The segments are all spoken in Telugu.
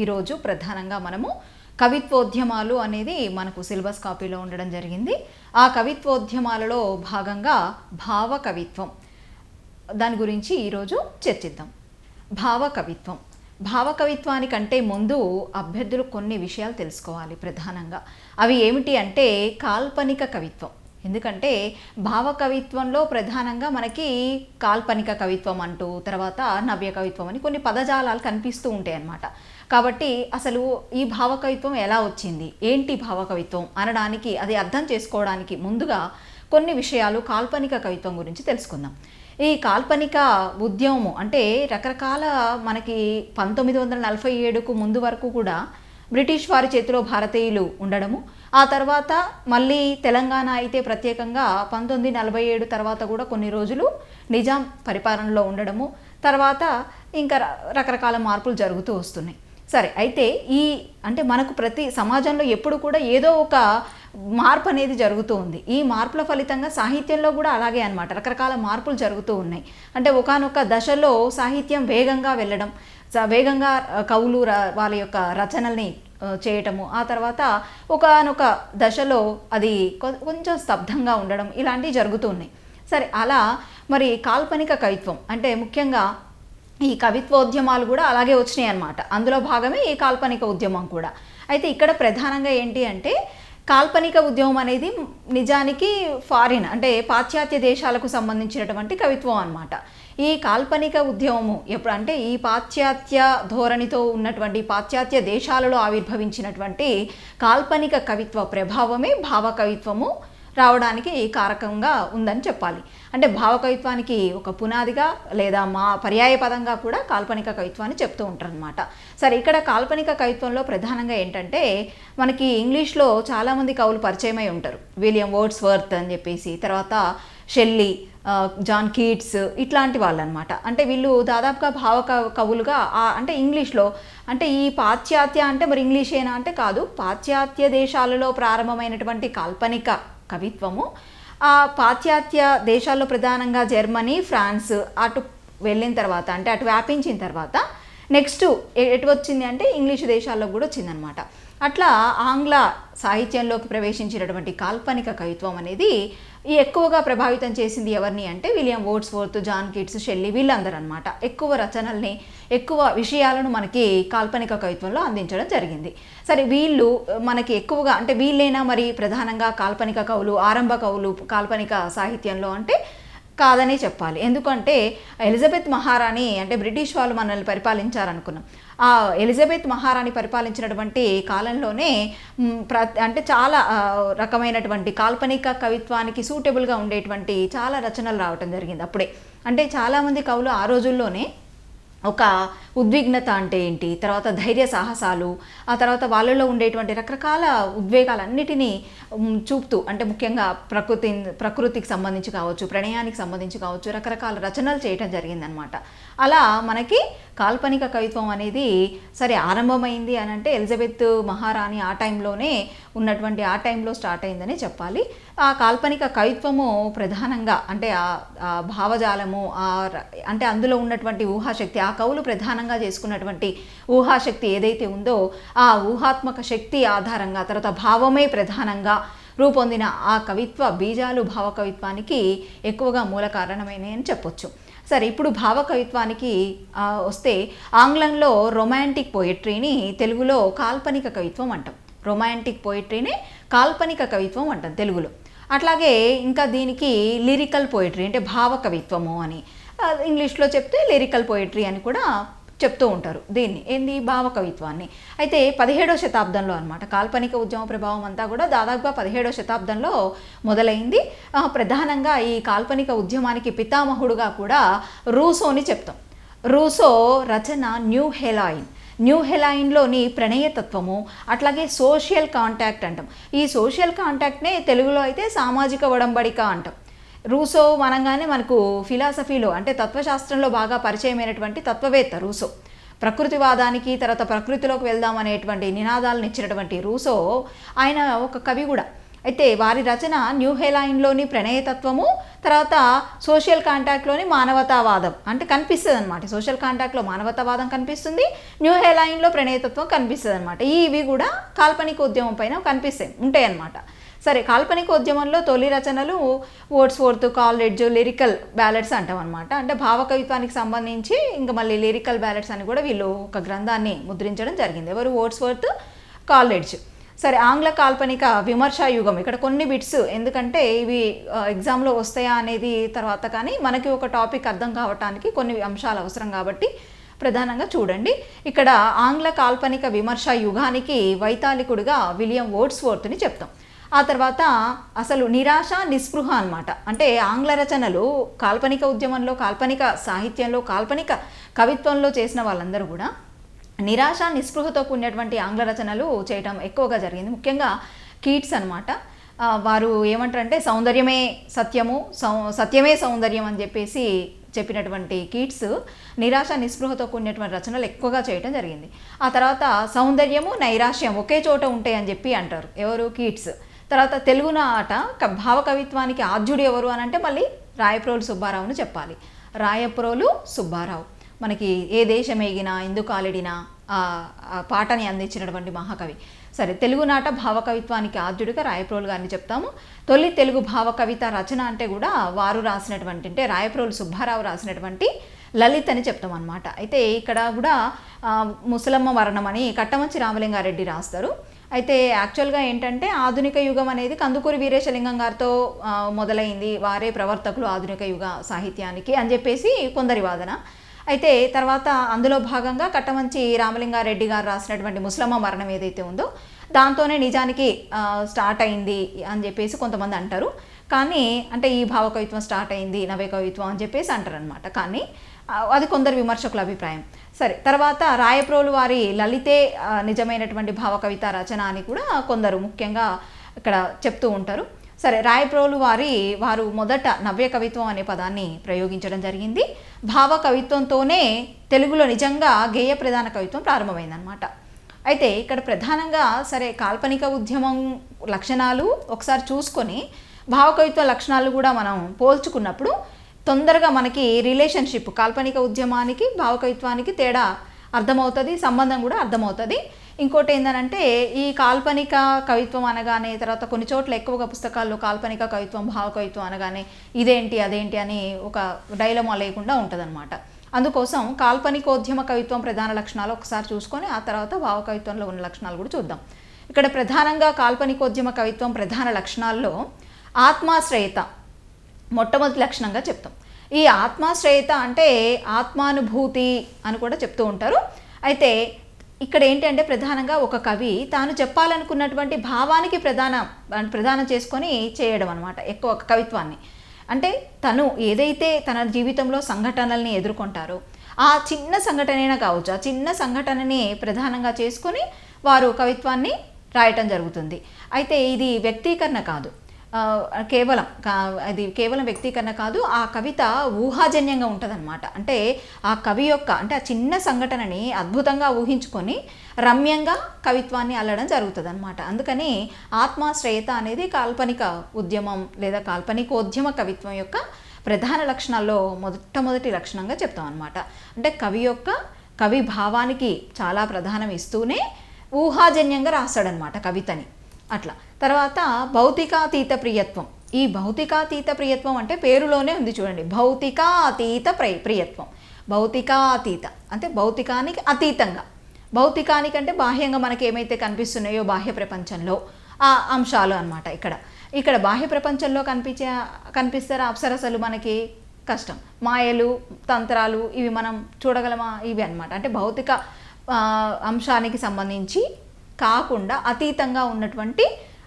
ఈరోజు ప్రధానంగా మనము కవిత్వోద్యమాలు అనేది మనకు సిలబస్ కాపీలో ఉండడం జరిగింది. ఆ కవిత్వోద్యమాలలో భాగంగా భావ కవిత్వం దాని గురించి ఈరోజు చర్చిద్దాం. భావ కవిత్వం, భావ కవిత్వానికంటే ముందు అభ్యర్థులు కొన్ని విషయాలు తెలుసుకోవాలి. ప్రధానంగా అవి ఏమిటి అంటే కాల్పనిక కవిత్వం. ఎందుకంటే భావ కవిత్వంలో ప్రధానంగా మనకి కాల్పనిక కవిత్వం అంటూ తర్వాత నవ్య కవిత్వం అని కొన్ని పదజాలాలు కనిపిస్తూ ఉంటాయి అన్నమాట. కాబట్టి అసలు ఈ భావ కవిత్వం ఎలా వచ్చింది, ఏంటి భావ కవిత్వం అనడానికి, అది అర్థం చేసుకోవడానికి ముందుగా కొన్ని విషయాలు కాల్పనిక కవిత్వం గురించి తెలుసుకుందాం. ఈ కాల్పనిక ఉద్యమము అంటే రకరకాల మనకి 1947కు ముందు వరకు కూడా బ్రిటిష్ వారి చేతిలో భారతీయులు ఉండడము, ఆ తర్వాత మళ్ళీ తెలంగాణ అయితే ప్రత్యేకంగా 1947 తర్వాత కూడా కొన్ని రోజులు నిజాం పరిపాలనలో ఉండడము, తర్వాత ఇంకా రకరకాల మార్పులు జరుగుతూ వస్తున్నాయి. సరే, అయితే ఈ అంటే మనకు ప్రతి సమాజంలో ఎప్పుడు కూడా ఏదో ఒక మార్పు అనేది జరుగుతూ ఉంది. ఈ మార్పుల ఫలితంగా సాహిత్యంలో కూడా అలాగే అన్నమాట, రకరకాల మార్పులు జరుగుతూ ఉన్నాయి. అంటే ఒకానొక దశలో సాహిత్యం వేగంగా వెళ్ళడం, వేగంగా కవులు వాళ్ళ యొక్క రచనల్ని చేయటము, ఆ తర్వాత ఒకానొక దశలో అది కొంచెం స్తబ్దంగా ఉండడం, ఇలాంటివి జరుగుతూ ఉన్నాయి. సరే, అలా మరి కాల్పనిక కవిత్వం అంటే ముఖ్యంగా ఈ కవిత్వోద్యమాలు కూడా అలాగే వచ్చినాయి అన్నమాట. అందులో భాగమే ఈ కాల్పనిక ఉద్యమం కూడా. అయితే ఇక్కడ ప్రధానంగా ఏంటి అంటే కాల్పనిక ఉద్యమం అనేది నిజానికి ఫారిన్ అంటే పాశ్చాత్య దేశాలకు సంబంధించినటువంటి కవిత్వం అన్నమాట. ఈ కాల్పనిక ఉద్యమము ఎప్పుడు అంటే ఈ పాశ్చాత్య ధోరణితో ఉన్నటువంటి పాశ్చాత్య దేశాలలో ఆవిర్భవించినటువంటి కాల్పనిక కవిత్వ ప్రభావమే భావ కవిత్వము రావడానికి కారకంగా ఉందని చెప్పాలి. అంటే భావ కవిత్వానికి ఒక పునాదిగా లేదా పర్యాయ పదంగా కూడా కాల్పనిక కవిత్వాన్ని చెప్తూ ఉంటారు అనమాట. సరే, ఇక్కడ కాల్పనిక కవిత్వంలో ప్రధానంగా ఏంటంటే మనకి ఇంగ్లీష్లో చాలామంది కవులు పరిచయమై ఉంటారు. విలియం వర్డ్స్వర్త్ అని చెప్పేసి, తర్వాత షెల్లీ, జాన్ కీట్స్, ఇట్లాంటి వాళ్ళు అనమాట. అంటే వీళ్ళు దాదాపుగా భావ కవులుగా అంటే ఇంగ్లీష్లో అంటే ఈ పాశ్చాత్య అంటే మరి ఇంగ్లీషేనా అంటే కాదు, పాశ్చాత్య దేశాలలో ప్రారంభమైనటువంటి కాల్పనిక కవిత్వము ఆ పాశ్చాత్య దేశాల్లో ప్రధానంగా జర్మనీ, ఫ్రాన్స్ అటు వెళ్ళిన తర్వాత అంటే అటు వ్యాపించిన తర్వాత నెక్స్ట్ ఎటు వచ్చింది అంటే ఇంగ్లీషు దేశాల్లో కూడా వచ్చిందనమాట. అట్లా ఆంగ్ల సాహిత్యంలోకి ప్రవేశించినటువంటి కాల్పనిక కవిత్వం అనేది ఎక్కువగా ప్రభావితం చేసింది ఎవరిని అంటే William Wordsworth, John Keats, Shelley, వీళ్ళందరూ అనమాట. ఎక్కువ రచనల్ని, ఎక్కువ విషయాలను మనకి కాల్పనిక కవిత్వంలో అందించడం జరిగింది. సరే, వీళ్ళు మనకి ఎక్కువగా అంటే వీళ్ళైనా మరి ప్రధానంగా కాల్పనిక కవులు, ఆరంభ కవులు కాల్పనిక సాహిత్యంలో అంటే కాదనే చెప్పాలి. ఎందుకంటే ఎలిజబెత్ మహారాణి అంటే బ్రిటిష్ వాళ్ళు మనల్ని పరిపాలించారనుకున్నాం. ఆ ఎలిజబెత్ మహారాణి పరిపాలించినటువంటి కాలంలోనే అంటే చాలా రకమైనటువంటి కాల్పనిక కవిత్వానికి సూటబుల్గా ఉండేటువంటి చాలా రచనలు రావటం జరిగింది అప్పుడే. అంటే చాలామంది కవులు ఆ రోజుల్లోనే ఒక ఉద్విగ్నత అంటే ఏంటి, తర్వాత ధైర్య సాహసాలు, ఆ తర్వాత వాళ్ళలో ఉండేటువంటి రకరకాల ఉద్వేగాలన్నిటినీ చూపుతూ అంటే ముఖ్యంగా ప్రకృతికి సంబంధించి కావచ్చు, ప్రణయానికి సంబంధించి కావచ్చు, రకరకాల రచనలు చేయటం జరిగిందనమాట. అలా మనకి కాల్పనిక కవిత్వం అనేది సరే ఆరంభమైంది అని అంటే ఎలిజబెత్ మహారాణి ఆ టైంలోనే ఉన్నటువంటి ఆ టైంలో స్టార్ట్ అయిందని చెప్పాలి. ఆ కాల్పనిక కవిత్వము ప్రధానంగా అంటే ఆ భావజాలము అంటే అందులో ఉన్నటువంటి ఊహాశక్తి, ఆ కవులు ప్రధానంగా చేసుకున్నటువంటి ఊహాశక్తి ఏదైతే ఉందో ఆ ఊహాత్మక శక్తి ఆధారంగా తర్వాత భావమే ప్రధానంగా రూపొందిన ఆ కవిత్వ బీజాలు భావ కవిత్వానికి ఎక్కువగా మూల కారణమైనవి అని చెప్పొచ్చు. సరే, ఇప్పుడు భావ కవిత్వానికి వస్తే ఆంగ్లంలో రొమాంటిక్ పోయిట్రీని తెలుగులో కాల్పనిక కవిత్వం అంటాం. రొమాంటిక్ పోయిట్రీని కాల్పనిక కవిత్వం అంటాం తెలుగులో. అట్లాగే ఇంకా దీనికి లిరికల్ పోయిట్రీ అంటే భావ కవిత్వము అని ఇంగ్లీష్లో చెప్తే లిరికల్ పోయిట్రీ అని కూడా చెప్తూ ఉంటారు దీన్ని, ఏంది భావ కవిత్వాన్ని. అయితే 17వ శతాబ్దంలో అనమాట కాల్పనిక ఉద్యమ ప్రభావం అంతా కూడా దాదాపుగా 17వ శతాబ్దంలో మొదలైంది. ప్రధానంగా ఈ కాల్పనిక ఉద్యమానికి పితామహుడుగా కూడా రూసోని చెప్తాం. రూసో రచన న్యూ హెలాయిన్లోని ప్రణయతత్వము, అట్లాగే సోషల్ కాంటాక్ట్ అంటాం. ఈ సోషల్ కాంటాక్ట్నే తెలుగులో అయితే సామాజిక ఒడంబడిక అంటాం. రూసో అనగానే మనకు ఫిలాసఫీలో అంటే తత్వశాస్త్రంలో బాగా పరిచయమైనటువంటి తత్వవేత్త రూసో. ప్రకృతివాదానికి తర్వాత ప్రకృతిలోకి వెళ్దాం అనేటువంటి నినాదాలను ఇచ్చినటువంటి రూసో ఆయన ఒక కవి కూడా. అయితే వారి రచన న్యూ హెలైన్లోని ప్రణయతత్వము, తర్వాత సోషల్ కాంటాక్ట్లోని మానవతావాదం అంటే కనిపిస్తుంది అనమాట. సోషల్ కాంటాక్ట్లో మానవతావాదం కనిపిస్తుంది, న్యూ హెలైన్లో ప్రణయతత్వం కనిపిస్తుంది అనమాట. ఇవి కూడా కాల్పనిక ఉద్యమం పైన ఉంటాయి అన్నమాట. సరే, కాల్పనిక ఉద్యమంలో తొలి రచనలు వర్డ్స్వర్త్, కాల్రిడ్జ్ లిరికల్ బ్యాలెట్స్ అంటాం అనమాట. అంటే భావకవిత్వానికి సంబంధించి ఇంకా మళ్ళీ లిరికల్ బ్యాలెట్స్ అని కూడా వీళ్ళు ఒక గ్రంథాన్ని ముద్రించడం జరిగింది. ఎవరు? Wordsworth, Coleridge. సరే, ఆంగ్ల కాల్పనిక విమర్శా యుగం. ఇక్కడ కొన్ని బిట్స్, ఎందుకంటే ఇవి ఎగ్జామ్లో వస్తాయా అనేది తర్వాత, కానీ మనకి ఒక టాపిక్ అర్థం కావటానికి కొన్ని అంశాలు అవసరం కాబట్టి ప్రధానంగా చూడండి. ఇక్కడ ఆంగ్ల కాల్పనిక విమర్శా యుగానికి వైతాళికుడిగా విలియం వర్డ్స్వర్త్ని చెప్తాం. ఆ తర్వాత అసలు నిరాశ, నిస్పృహ అనమాట. అంటే ఆంగ్ల రచనలు కాల్పనిక ఉద్యమంలో, కాల్పనిక సాహిత్యంలో, కాల్పనిక కవిత్వంలో చేసిన వాళ్ళందరూ కూడా నిరాశ, నిస్పృహతో కూడినటువంటి ఆంగ్ల రచనలు చేయటం ఎక్కువగా జరిగింది. ముఖ్యంగా కీట్స్ అనమాట. వారు ఏమంటారంటే సౌందర్యమే సత్యము, సత్యమే సౌందర్యం అని చెప్పినటువంటి కీట్స్ నిరాశ, నిస్పృహతో కూడినటువంటి రచనలు ఎక్కువగా చేయటం జరిగింది. ఆ తర్వాత సౌందర్యము, నైరాశ్యం ఒకే చోట ఉంటాయి అని చెప్పి అంటారు. ఎవరు? కీట్స్. తర్వాత తెలుగునాట భావకవిత్వానికి ఆద్యుడు ఎవరు అని అంటే మళ్ళీ రాయప్రోలు సుబ్బారావును చెప్పాలి. రాయప్రోలు సుబ్బారావు మనకి ఏ దేశమేగినా ఎందుకు ఆలిడినా పాటని అందించినటువంటి మహాకవి. సరే, తెలుగునాట భావకవిత్వానికి ఆద్యుడిగా రాయప్రోలు గారిని చెప్తాము. తొలి తెలుగు భావకవిత రచన అంటే కూడా వారు రాసినటువంటి, అంటే రాయప్రోలు సుబ్బారావు రాసినటువంటి లలిత్ అని చెప్తాం అనమాట. అయితే ఇక్కడ కూడా ముసలమ్మ మరణం అని కట్టమంచి రామలింగారెడ్డి రాస్తారు. అయితే యాక్చువల్గా ఏంటంటే ఆధునిక యుగం అనేది కందుకూరి వీరేశలింగం గారితో మొదలైంది, వారే ప్రవర్తకులు ఆధునిక యుగ సాహిత్యానికి అని చెప్పేసి కొందరి వాదన. అయితే తర్వాత అందులో భాగంగా కట్టమంచి రామలింగారెడ్డి గారు రాసినటువంటి ముసలమ్మ మరణం ఏదైతే ఉందో దాంతోనే నిజానికి స్టార్ట్ అయింది అని చెప్పేసి కొంతమంది అంటారు. కానీ అంటే ఈ భావకవిత్వం స్టార్ట్ అయింది, నవ్య కవిత్వం అని చెప్పేసి అంటారు అనమాట. కానీ అది కొందరు విమర్శకుల అభిప్రాయం. సరే, తర్వాత రాయప్రోలు వారి లలితే నిజమైనటువంటి భావకవిత రచన అని కూడా కొందరు ముఖ్యంగా ఇక్కడ చెప్తూ ఉంటారు. సరే, రాయప్రోలు వారు మొదట నవ్య కవిత్వం అనే పదాన్ని ప్రయోగించడం జరిగింది. భావ కవిత్వంతోనే తెలుగులో నిజంగా గేయ ప్రధాన కవిత్వం ప్రారంభమైందనమాట. అయితే ఇక్కడ ప్రధానంగా సరే కాల్పనిక ఉద్యమం లక్షణాలు ఒకసారి చూసుకొని భావకవిత్వ లక్షణాలు కూడా మనం పోల్చుకున్నప్పుడు తొందరగా మనకి రిలేషన్షిప్ కాల్పనిక ఉద్యమానికి భావకవిత్వానికి తేడా అర్థమవుతుంది, సంబంధం కూడా అర్థమవుతుంది. ఇంకోటి ఏంటంటే ఈ కాల్పనిక కవిత్వం అనగానే తర్వాత కొన్ని చోట్ల ఎక్కువగా పుస్తకాల్లో కాల్పనిక కవిత్వం, భావకవిత్వం అనగానే ఇదేంటి అదేంటి అని ఒక డైలమా లేకుండా ఉంటుందన్నమాట. అందుకోసం కాల్పనికోద్యమ కవిత్వం ప్రధాన లక్షణాలు ఒకసారి చూసుకొని ఆ తర్వాత భావకవిత్వంలో ఉన్న లక్షణాలు కూడా చూద్దాం. ఇక్కడ ప్రధానంగా కాల్పనికోద్యమ కవిత్వం ప్రధాన లక్షణాల్లో ఆత్మాశ్రయత మొట్టమొదటి లక్షణంగా చెప్తాం. ఈ ఆత్మాశ్రయత అంటే ఆత్మానుభూతి అని కూడా చెప్తూ ఉంటారు. ఇక్కడ ఏంటంటే ప్రధానంగా ఒక కవి తాను చెప్పాలనుకున్నటువంటి భావానికి ప్రధానం చేసుకొని చేయడం అనమాట ఎక్కువ కవిత్వాన్ని. అంటే తను ఏదైతే తన జీవితంలో సంఘటనల్ని ఎదుర్కొంటారో ఆ చిన్న సంఘటనైనా కావచ్చు, ఆ చిన్న సంఘటనని ప్రధానంగా చేసుకొని వారు కవిత్వాన్ని రాయటం జరుగుతుంది. అయితే ఇది వ్యక్తీకరణ కాదు, కేవలం వ్యక్తీకరణ కాదు, ఆ కవిత ఊహాజన్యంగా ఉంటుందన్నమాట. అంటే ఆ కవి యొక్క అంటే ఆ చిన్న సంఘటనని అద్భుతంగా ఊహించుకొని రమ్యంగా కవిత్వాన్ని అల్లడం జరుగుతుంది అనమాట. అందుకని ఆత్మాశ్రయత అనేది కాల్పనిక ఉద్యమం లేదా కాల్పనికోద్యమ కవిత్వం యొక్క ప్రధాన లక్షణాల్లో మొట్టమొదటి లక్షణంగా చెప్తాం అనమాట. అంటే కవి భావానికి చాలా ప్రధానం ఇస్తూనే ఊహాజన్యంగా రాస్తాడనమాట కవితని. అట్లా తర్వాత భౌతికాతీత ప్రియత్వం. ఈ భౌతికాతీత ప్రియత్వం అంటే పేరులోనే ఉంది చూడండి, భౌతికాతీత ప్రియత్వం. భౌతికాతీత అంటే భౌతికానికి అతీతంగా, భౌతికానికి అంటే బాహ్యంగా మనకి ఏమైతే కనిపిస్తున్నాయో బాహ్య ప్రపంచంలో ఆ అంశాలు అనమాట. ఇక్కడ బాహ్య ప్రపంచంలో కనిపిస్తారా అప్సరసలు మనకి కష్టం, మాయలు తంత్రాలు ఇవి మనం చూడగలమా, ఇవి అనమాట. అంటే భౌతిక అంశానికి సంబంధించి కాకుండా అతీతంగా ఉన్నటువంటి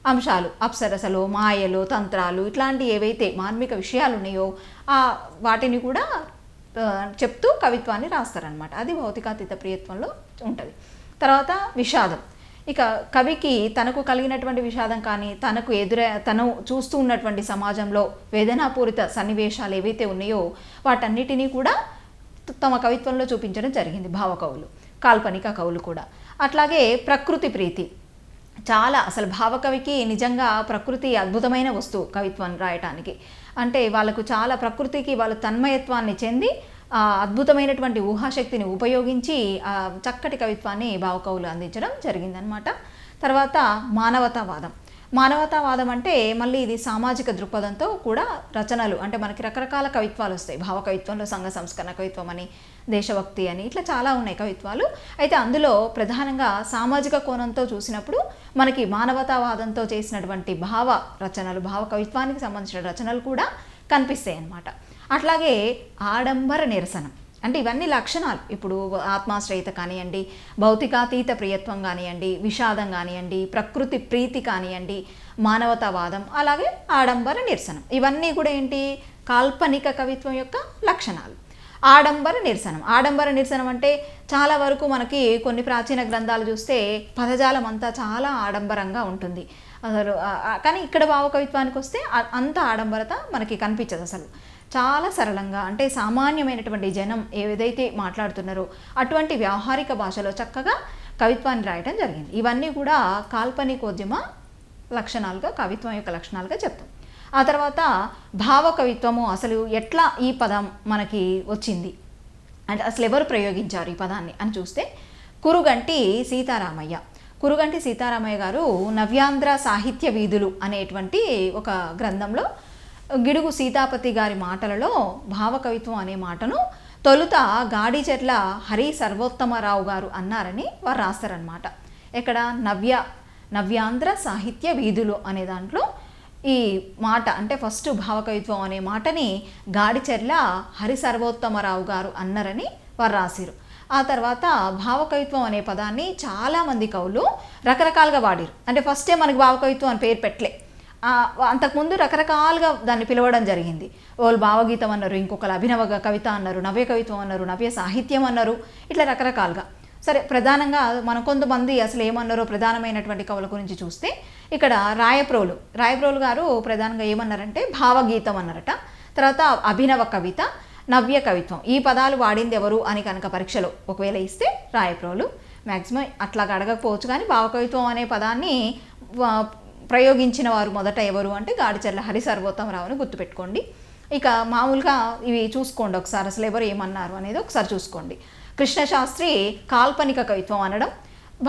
అంశాలు అప్సరసలు, మాయలు, తంత్రాలు ఇట్లాంటి ఏవైతే మార్మిక విషయాలు ఉన్నాయో వాటిని కూడా చెప్తూ కవిత్వాన్ని రాస్తారనమాట. అది భౌతికాతీత ప్రియత్వంలో ఉంటుంది. తర్వాత విషాదం. ఇక కవికి తనకు కలిగినటువంటి విషాదం కానీ తను చూస్తూ ఉన్నటువంటి సమాజంలో వేదనాపూరిత సన్నివేశాలు ఏవైతే ఉన్నాయో వాటన్నిటినీ కూడా తమ కవిత్వంలో చూపించడం జరిగింది భావకవులు, కాల్పనిక కవులు కూడా. అట్లాగే ప్రకృతి ప్రీతి. చాలా అసలు భావకవికి నిజంగా ప్రకృతి అద్భుతమైన వస్తువు కవిత్వం రాయటానికి. అంటే వాళ్ళకు చాలా ప్రకృతికి వాళ్ళు తన్మయత్వాన్ని చెంది అద్భుతమైనటువంటి ఊహాశక్తిని ఉపయోగించి చక్కటి కవిత్వాన్ని భావకవులు అందించడం జరిగిందనమాట. తర్వాత మానవతావాదం. మానవతావాదం అంటే మళ్ళీ ఇది సామాజిక దృక్పథంతో కూడా రచనలు, అంటే మనకి రకరకాల కవిత్వాలు వస్తాయి. భావకవిత్వంలో సంఘ సంస్కరణ కవిత్వం అని, దేశభక్తి అని, ఇట్లా చాలా ఉన్నాయి కవిత్వాలు. అయితే అందులో ప్రధానంగా సామాజిక కోణంతో చూసినప్పుడు మనకి మానవతావాదంతో చేసినటువంటి భావ రచనలు, భావ కవిత్వానికి సంబంధించిన రచనలు కూడా కనిపిస్తాయి అన్నమాట. అట్లాగే ఆడంబర నిరసనం అంటే ఇవన్నీ లక్షణాలు. ఇప్పుడు ఆత్మాశ్రయత కానివ్వండి, భౌతికాతీత ప్రియత్వం కానివ్వండి, విషాదం కానివ్వండి, ప్రకృతి ప్రీతి కానివ్వండి, మానవతావాదం, అలాగే ఆడంబర నిరసనం, ఇవన్నీ కూడా ఏంటి, కాల్పనిక కవిత్వం యొక్క లక్షణాలు. ఆడంబర నిరసనం, ఆడంబర నిరసనం అంటే చాలా వరకు మనకి కొన్ని ప్రాచీన గ్రంథాలు చూస్తే పదజాలం అంతా చాలా ఆడంబరంగా ఉంటుంది అసలు. కానీ ఇక్కడ భావకవిత్వానికి వస్తే అంత ఆడంబరత మనకి కనిపించదు. అసలు చాలా సరళంగా, అంటే సామాన్యమైనటువంటి జనం ఏదైతే మాట్లాడుతున్నారో అటువంటి వ్యావహారిక భాషలో చక్కగా కవిత్వాన్ని రాయటం జరిగింది. ఇవన్నీ కూడా కాల్పనికోద్యమ లక్షణాలుగా, కవిత్వం యొక్క లక్షణాలుగా చెప్తాం. ఆ తర్వాత భావ కవిత్వము అసలు ఎట్లా ఈ పదం మనకి వచ్చింది అంటే అసలు ఎవరు ప్రయోగించారు ఈ పదాన్ని అని చూస్తే కురుగంటి సీతారామయ్య. కురుగంటి సీతారామయ్య గారు నవ్యాంధ్ర సాహిత్య వీధులు అనేటువంటి ఒక గ్రంథంలో గిడుగు సీతాపతి గారి మాటలలో భావకవిత్వం అనే మాటను తొలుత గాడిచెర్ల హరి సర్వోత్తమరావు గారు అన్నారని వారు రాస్తారనమాట. ఇక్కడ నవ్యాంధ్ర సాహిత్య వీధులు అనే దాంట్లో ఈ మాట అంటే ఫస్ట్ భావకవిత్వం అనే మాటని గాడిచెర్ల హరి సర్వోత్తమరావు గారు అన్నారని వారు రాసిరు. ఆ తర్వాత భావకవిత్వం అనే పదాన్ని చాలామంది కవులు రకరకాలుగా వాడిరు. అంటే ఫస్టే మనకి భావకవిత్వం అని పేరు పెట్టలే, అంతకుముందు రకరకాలుగా దాన్ని పిలవడం జరిగింది. వాళ్ళు భావగీతం అన్నారు, ఇంకొకరు అభినవ కవిత అన్నారు, నవ్య కవిత్వం అన్నారు, నవ్య సాహిత్యం అన్నారు, ఇట్లా రకరకాలుగా. సరే, ప్రధానంగా మనం కొంతమంది అసలు ఏమన్నారో ప్రధానమైనటువంటి కవుల గురించి చూస్తే ఇక్కడ రాయప్రోలు గారు ప్రధానంగా ఏమన్నారంటే భావగీతం అన్నారట. తర్వాత అభినవ కవిత, నవ్య కవిత్వం, ఈ పదాలు వాడింది ఎవరు అని కనుక పరీక్షలో ఒకవేళ ఇస్తే రాయప్రోలు. మ్యాక్సిమం అట్లాగా అడగకపోవచ్చు, కానీ భావకవిత్వం అనే పదాన్ని ప్రయోగించిన వారు మొదట ఎవరు అంటే గాడిచెర్ల హరి సర్వోత్తమరావుని గుర్తుపెట్టుకోండి. ఇక మామూలుగా ఇవి చూసుకోండి ఒకసారి, అసలు ఎవరు ఏమన్నారు అనేది ఒకసారి చూసుకోండి. కృష్ణశాస్త్రి కాల్పనిక కవిత్వం అనడం,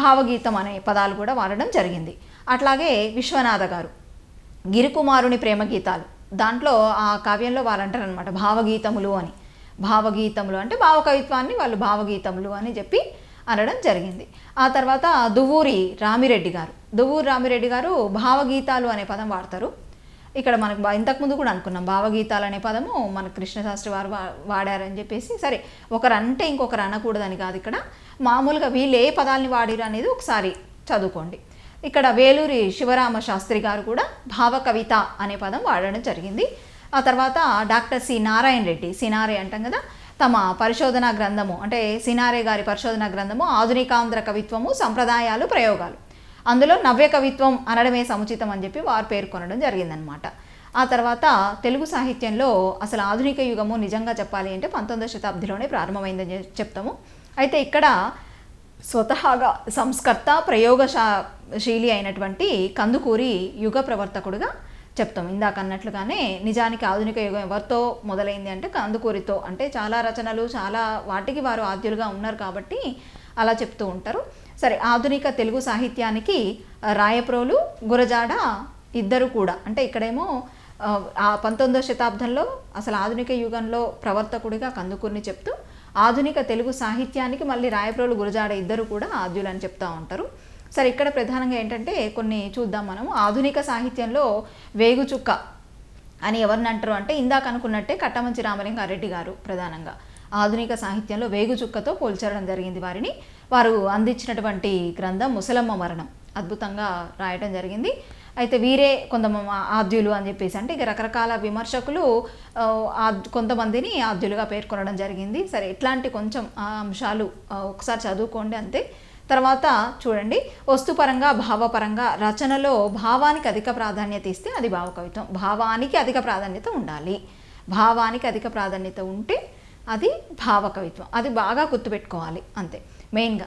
భావగీతం అనే పదాలు కూడా వాడడం జరిగింది. అట్లాగే విశ్వనాథ గారు గిరికుమారుని ప్రేమ గీతాలు, దాంట్లో ఆ కావ్యంలో వారు అంటారనమాట భావగీతములు అని. భావగీతములు అంటే భావకవిత్వాన్ని వాళ్ళు భావగీతములు అని చెప్పి అనడం జరిగింది. ఆ తర్వాత దువ్వూరి రామిరెడ్డి గారు భావగీతాలు అనే పదం వాడతారు. ఇక్కడ మనకు ఇంతకుముందు కూడా అనుకున్నాం భావగీతాలు అనే పదము మన కృష్ణశాస్త్రి వారు వాడారని చెప్పేసి. సరే, ఒకరు అంటే ఇంకొకరు అనకూడదని కాదు, ఇక్కడ మామూలుగా వీళ్ళు ఏ పదాలని వాడిరు అనేది ఒకసారి చదువుకోండి. ఇక్కడ వేలూరి శివరామ శాస్త్రి గారు కూడా భావకవిత అనే పదం వాడడం జరిగింది. ఆ తర్వాత డాక్టర్ సినారే అంటాం కదా, తమ పరిశోధనా గ్రంథము అంటే సినారే గారి పరిశోధనా గ్రంథము ఆధునికాంధ్ర కవిత్వము సంప్రదాయాలు ప్రయోగాలు, అందులో నవ్య కవిత్వం అనడమే సముచితం అని చెప్పి వారు పేర్కొనడం జరిగిందనమాట. ఆ తర్వాత తెలుగు సాహిత్యంలో అసలు ఆధునిక యుగము నిజంగా చెప్పాలి అంటే 19వ శతాబ్దిలోనే ప్రారంభమైందని చెప్తాము. అయితే ఇక్కడ స్వతహాగా సంస్కర్త ప్రయోగశీలి అయినటువంటి కందుకూరి యుగ ప్రవర్తకుడుగా చెప్తాం. ఇందాక అన్నట్లుగానే నిజానికి ఆధునిక యుగం ఎవరితో మొదలైంది అంటే కందుకూరితో. అంటే చాలా రచనలు, చాలా వాటికి వారు ఆద్యులుగా ఉన్నారు కాబట్టి అలా చెప్తూ ఉంటారు. సరే, ఆధునిక తెలుగు సాహిత్యానికి రాయప్రోలు, గురజాడ ఇద్దరు కూడా, అంటే ఇక్కడేమో ఆ 19వ శతాబ్దంలో అసలు ఆధునిక యుగంలో ప్రవర్తకుడిగా కందుకూరిని చెప్తూ, ఆధునిక తెలుగు సాహిత్యానికి మళ్ళీ రాయప్రోలు, గురజాడ ఇద్దరు కూడా ఆద్యులని చెప్తూ ఉంటారు. సరే, ఇక్కడ ప్రధానంగా ఏంటంటే కొన్ని చూద్దాం మనము. ఆధునిక సాహిత్యంలో వేగుచుక్క అని ఎవరిని అంటారు అంటే ఇందాక అనుకున్నట్టే కట్టమంచి రామలింగారెడ్డి గారు ప్రధానంగా ఆధునిక సాహిత్యంలో వేగుచుక్కతో పోల్చడం జరిగింది వారిని. వారు అందించినటువంటి గ్రంథం ముసలమ్మ మరణం అద్భుతంగా రాయటం జరిగింది. అయితే వీరే కొంతమంది ఆద్యులు అని చెప్పేసి, అంటే ఇక రకరకాల విమర్శకులు కొంతమందిని ఆద్యులుగా పేర్కొనడం జరిగింది. సరే, ఇట్లాంటి కొంచెం అంశాలు ఒకసారి చదువుకోండి అంతే. తర్వాత చూడండి, వస్తుపరంగా భావపరంగా రచనలో భావానికి అధిక ప్రాధాన్యత ఇస్తే అది భావకవిత్వం. భావానికి అధిక ప్రాధాన్యత ఉండాలి. భావానికి అధిక ప్రాధాన్యత ఉంటే అది భావకవిత్వం. అది బాగా గుర్తుపెట్టుకోవాలి అంతే మెయిన్గా.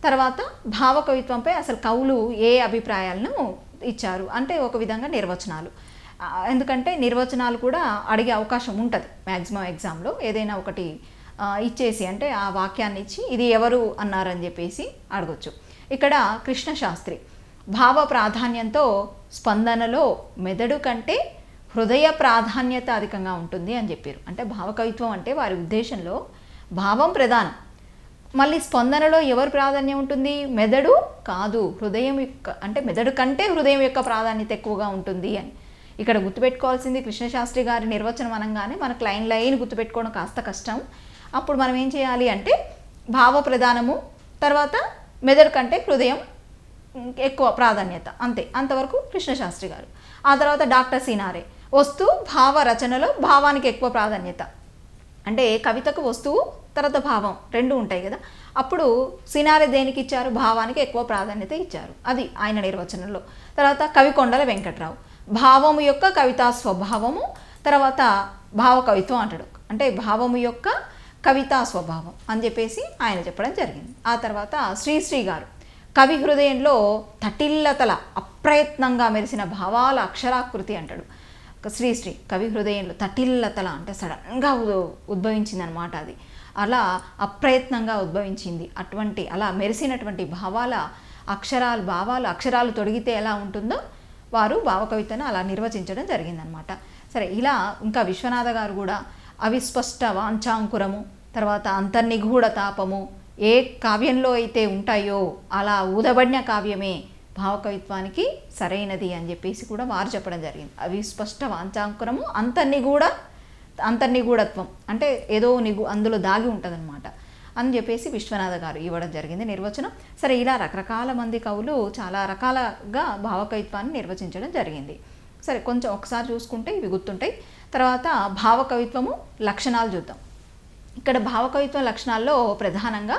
తర్వాత భావకవిత్వంపై అసలు కవులు ఏ అభిప్రాయాలను ఇచ్చారు అంటే ఒక విధంగా నిర్వచనాలు. ఎందుకంటే నిర్వచనాలు కూడా అడిగే అవకాశం ఉంటుంది మ్యాక్సిమం ఎగ్జామ్లో. ఏదైనా ఒకటి ఇచ్చేసి అంటే ఆ వాక్యాన్ని ఇచ్చి ఇది ఎవరు అన్నారని చెప్పేసి అడగొచ్చు. ఇక్కడ కృష్ణశాస్త్రి భావ ప్రాధాన్యంతో స్పందనలో మెదడు కంటే హృదయ ప్రాధాన్యత అధికంగా ఉంటుంది అని చెప్పారు. అంటే భావకవిత్వం అంటే వారి ఉద్దేశంలో భావం ప్రధానం, మళ్ళీ స్పందనలో ఎవరు ప్రాధాన్యం ఉంటుంది? మెదడు కాదు, హృదయం యొక్క, అంటే మెదడు కంటే హృదయం యొక్క ప్రాధాన్యత ఎక్కువగా ఉంటుంది అని. ఇక్కడ గుర్తుపెట్టుకోవాల్సింది కృష్ణశాస్త్రి గారి నిర్వచనం అనగానే మనకు లైన్ గుర్తుపెట్టుకోవడం కాస్త కష్టం. అప్పుడు మనం ఏం చేయాలి అంటే భావ ప్రధానము, తర్వాత మెదడు కంటే హృదయం ఎక్కువ ప్రాధాన్యత, అంతే. అంతవరకు కృష్ణశాస్త్రి గారు. ఆ తర్వాత డాక్టర్ సినారే వస్తు భావ రచనలో భావానికి ఎక్కువ ప్రాధాన్యత. అంటే కవితకు వస్తువు తర్వాత భావం రెండు ఉంటాయి కదా. అప్పుడు సినారే దేనికి ఇచ్చారు? భావానికి ఎక్కువ ప్రాధాన్యత ఇచ్చారు. అది ఆయన నిర్వచనంలో. తర్వాత కవికొండల వెంకట్రావు భావము యొక్క కవితా స్వభావము, తర్వాత భావ కవిత్వం అంటాడు. అంటే భావము యొక్క కవితా స్వభావం అని చెప్పేసి ఆయన చెప్పడం జరిగింది. ఆ తర్వాత శ్రీశ్రీ గారు కవి హృదయంలో తటిల్లతల అప్రయత్నంగా మెరిసిన భావాల అక్షరాకృతి అంటాడు. శ్రీశ్రీ కవి హృదయంలో తటిల్లతల అంటే సడన్గా ఉద్భవించిందనమాట. అది అలా అప్రయత్నంగా ఉద్భవించింది. అటువంటి అలా మెరిసినటువంటి భావాలు అక్షరాలు తొడిగితే ఎలా ఉంటుందో వారు భావకవితను అలా నిర్వచించడం జరిగిందనమాట. సరే, ఇలా ఇంకా విశ్వనాథ గారు కూడా అవిస్పష్ట వాంఛాంకురము, తర్వాత అంతర్నిగూఢ తాపము ఏ కావ్యంలో అయితే ఉంటాయో అలా ఊదబడిన కావ్యమే భావకవిత్వానికి సరైనది అని చెప్పేసి కూడా వారు చెప్పడం జరిగింది. అవిస్పష్ట వాంఛాంకురము, అంతర్నిగూఢత్వం అంటే ఏదో అందులో దాగి ఉంటుందన్నమాట అని చెప్పేసి విశ్వనాథ గారు ఇవ్వడం జరిగింది నిర్వచనం. సరే, ఇలా రకరకాల మంది కవులు చాలా రకాలుగా భావకవిత్వాన్ని నిర్వచించడం జరిగింది. సరే, కొంచెం ఒకసారి చూసుకుంటే ఇవి గుర్తుంటాయి. తర్వాత భావకవిత్వము లక్షణాలు చూద్దాం. ఇక్కడ భావకవిత్వ లక్షణాల్లో ప్రధానంగా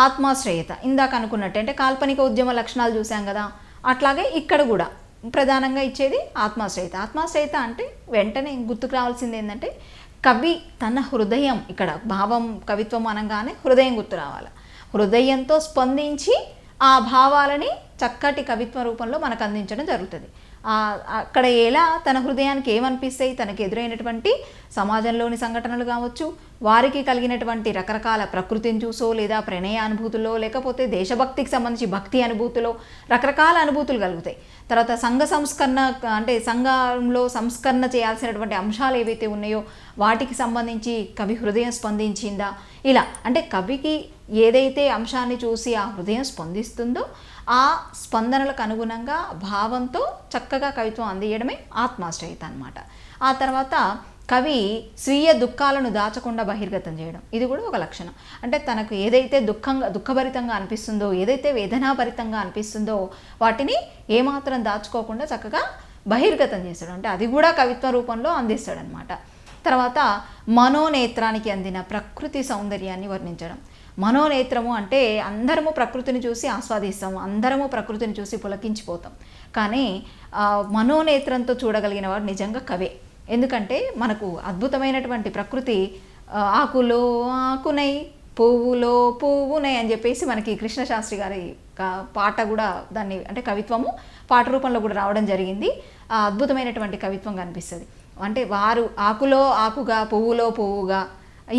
ఆత్మాశ్రయత, ఇందాక అనుకున్నట్టు అంటే కాల్పనిక ఉద్యమ లక్షణాలు చూసాం కదా, అట్లాగే ఇక్కడ కూడా ప్రధానంగా ఇచ్చేది ఆత్మాశ్రయత. ఆత్మాశ్రయత అంటే వెంటనే గుర్తుకు రావాల్సింది ఏంటంటే కవి తన హృదయం, ఇక్కడ భావం కవిత్వం అనగానే హృదయం గుర్తు రావాలి. హృదయంతో స్పందించి ఆ భావాలని చక్కటి కవిత్వ రూపంలో మనకు అందించడం జరుగుతుంది. అక్కడ ఎలా తన హృదయానికి ఏమనిపిస్తాయి, తనకు ఎదురైనటువంటి సమాజంలోని సంఘటనలు కావచ్చు, వారికి కలిగినటువంటి రకరకాల ప్రకృతిని చూసో లేదా ప్రణయ అనుభూతుల్లో, లేకపోతే దేశభక్తికి సంబంధించి భక్తి అనుభూతిలో రకరకాల అనుభూతులు కలుగుతాయి. తర్వాత సంఘ సంస్కరణ అంటే సంఘంలో సంస్కరణ చేయాల్సినటువంటి అంశాలు ఏవైతే ఉన్నాయో వాటికి సంబంధించి కవి హృదయం స్పందించిందా, ఇలా అంటే కవికి ఏదైతే అంశాన్ని చూసి ఆ హృదయం స్పందిస్తుందో ఆ స్పందనలకు అనుగుణంగా భావంతో చక్కగా కవిత్వం అందియడమే ఆత్మాశ్రయత అన్నమాట. ఆ తర్వాత కవి స్వీయ దుఃఖాలను దాచకుండా బహిర్గతం చేయడం, ఇది కూడా ఒక లక్షణం. అంటే తనకు ఏదైతే దుఃఖభరితంగా అనిపిస్తుందో, ఏదైతే వేదనాభరితంగా అనిపిస్తుందో వాటిని ఏమాత్రం దాచుకోకుండా చక్కగా బహిర్గతం చేస్తాడు. అంటే అది కూడా కవిత్వ రూపంలో అందిస్తాడనమాట. తర్వాత మనోనేత్రానికి అందిన ప్రకృతి సౌందర్యాన్ని వర్ణించడం. మనోనేత్రము అంటే అందరము ప్రకృతిని చూసి ఆస్వాదిస్తాము, అందరము ప్రకృతిని చూసి పులకించిపోతాం. కానీ మనోనేత్రంతో చూడగలిగిన వాడు నిజంగా కవే. ఎందుకంటే మనకు అద్భుతమైనటువంటి ప్రకృతి ఆకులో ఆకునై పువ్వులో పువ్వునై అని చెప్పేసి మనకి కృష్ణశాస్త్రి గారి పాట కూడా దాన్ని అంటే కవిత్వము పాట రూపంలో కూడా రావడం జరిగింది. అద్భుతమైనటువంటి కవిత్వం కనిపిస్తుంది. అంటే వారు ఆకులో ఆకుగా పువ్వులో పువ్వుగా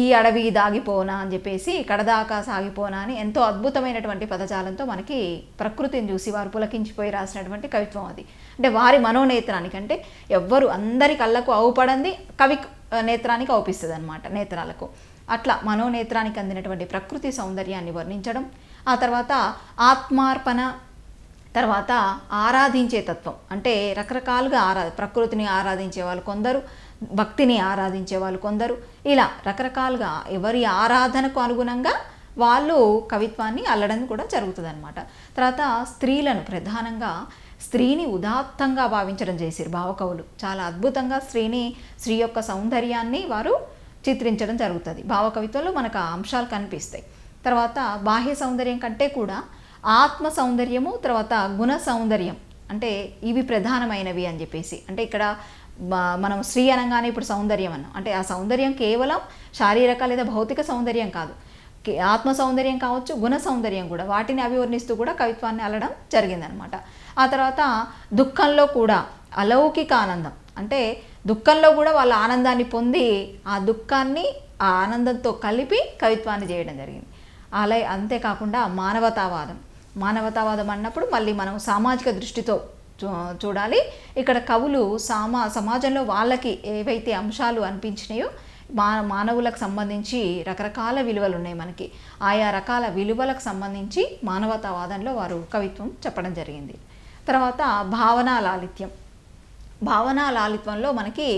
ఈ అడవి దాగిపోనా అని చెప్పేసి కడదాకా సాగిపోనా అని ఎంతో అద్భుతమైనటువంటి పదజాలంతో మనకి ప్రకృతిని చూసి వారు పులకించిపోయి రాసినటువంటి కవిత్వం అది. అంటే వారి మనోనేత్రానికి అంటే ఎవ్వరు అందరి కళ్ళకు అవుపడంది కవి నేత్రానికి అవుపిస్తుంది అనమాట, నేత్రాలకు. అట్లా మనోనేత్రానికి అందినటువంటి ప్రకృతి సౌందర్యాన్ని వర్ణించడం. ఆ తర్వాత ఆత్మార్పణ, తర్వాత ఆరాధించే తత్వం. అంటే రకరకాలుగా ప్రకృతిని ఆరాధించే వాళ్ళు కొందరు, భక్తిని ఆరాధించే వాళ్ళు కొందరు, ఇలా రకరకాలుగా ఎవరి ఆరాధనకు అనుగుణంగా వాళ్ళు కవిత్వాన్ని అల్లడం కూడా జరుగుతుంది అనమాట. తర్వాత స్త్రీలను ప్రధానంగా స్త్రీని ఉదాత్తంగా భావించడం చేశారు భావకవులు. చాలా అద్భుతంగా స్త్రీ యొక్క సౌందర్యాన్ని వారు చిత్రించడం జరుగుతుంది. భావకవిత్వంలో మనకు ఆ అంశాలు కనిపిస్తాయి. తర్వాత బాహ్య సౌందర్యం కంటే కూడా ఆత్మ సౌందర్యము, తర్వాత గుణ సౌందర్యం అంటే ఇవి ప్రధానమైనవి అని చెప్పేసి. అంటే ఇక్కడ మనం స్త్రీ అనగానే ఇప్పుడు సౌందర్యం అన్నాం. అంటే ఆ సౌందర్యం కేవలం శారీరక లేదా భౌతిక సౌందర్యం కాదు, ఆత్మ సౌందర్యం కావచ్చు, గుణ సౌందర్యం కూడా, వాటిని అభివర్ణిస్తూ కూడా కవిత్వాన్ని అల్లడం జరిగిందనమాట. ఆ తర్వాత దుఃఖంలో కూడా అలౌకిక ఆనందం, అంటే దుఃఖంలో కూడా వాళ్ళ ఆనందాన్ని పొంది ఆ దుఃఖాన్ని ఆ ఆనందంతో కలిపి కవిత్వాన్ని చేయడం జరిగింది. అంతేకాకుండా మానవతావాదం అన్నప్పుడు మళ్ళీ మనం సామాజిక దృష్టితో చూడాలి. ఇక్కడ కవులు సమాజంలో వాళ్ళకి ఏవైతే అంశాలు అనిపించినాయో, మానవులకు సంబంధించి రకరకాల విలువలు ఉన్నాయి మనకి, ఆయా రకాల విలువలకు సంబంధించి మానవతావాదంలో వారు కవిత్వం చెప్పడం జరిగింది. తర్వాత భావనా లాలిత్యంలో మనకి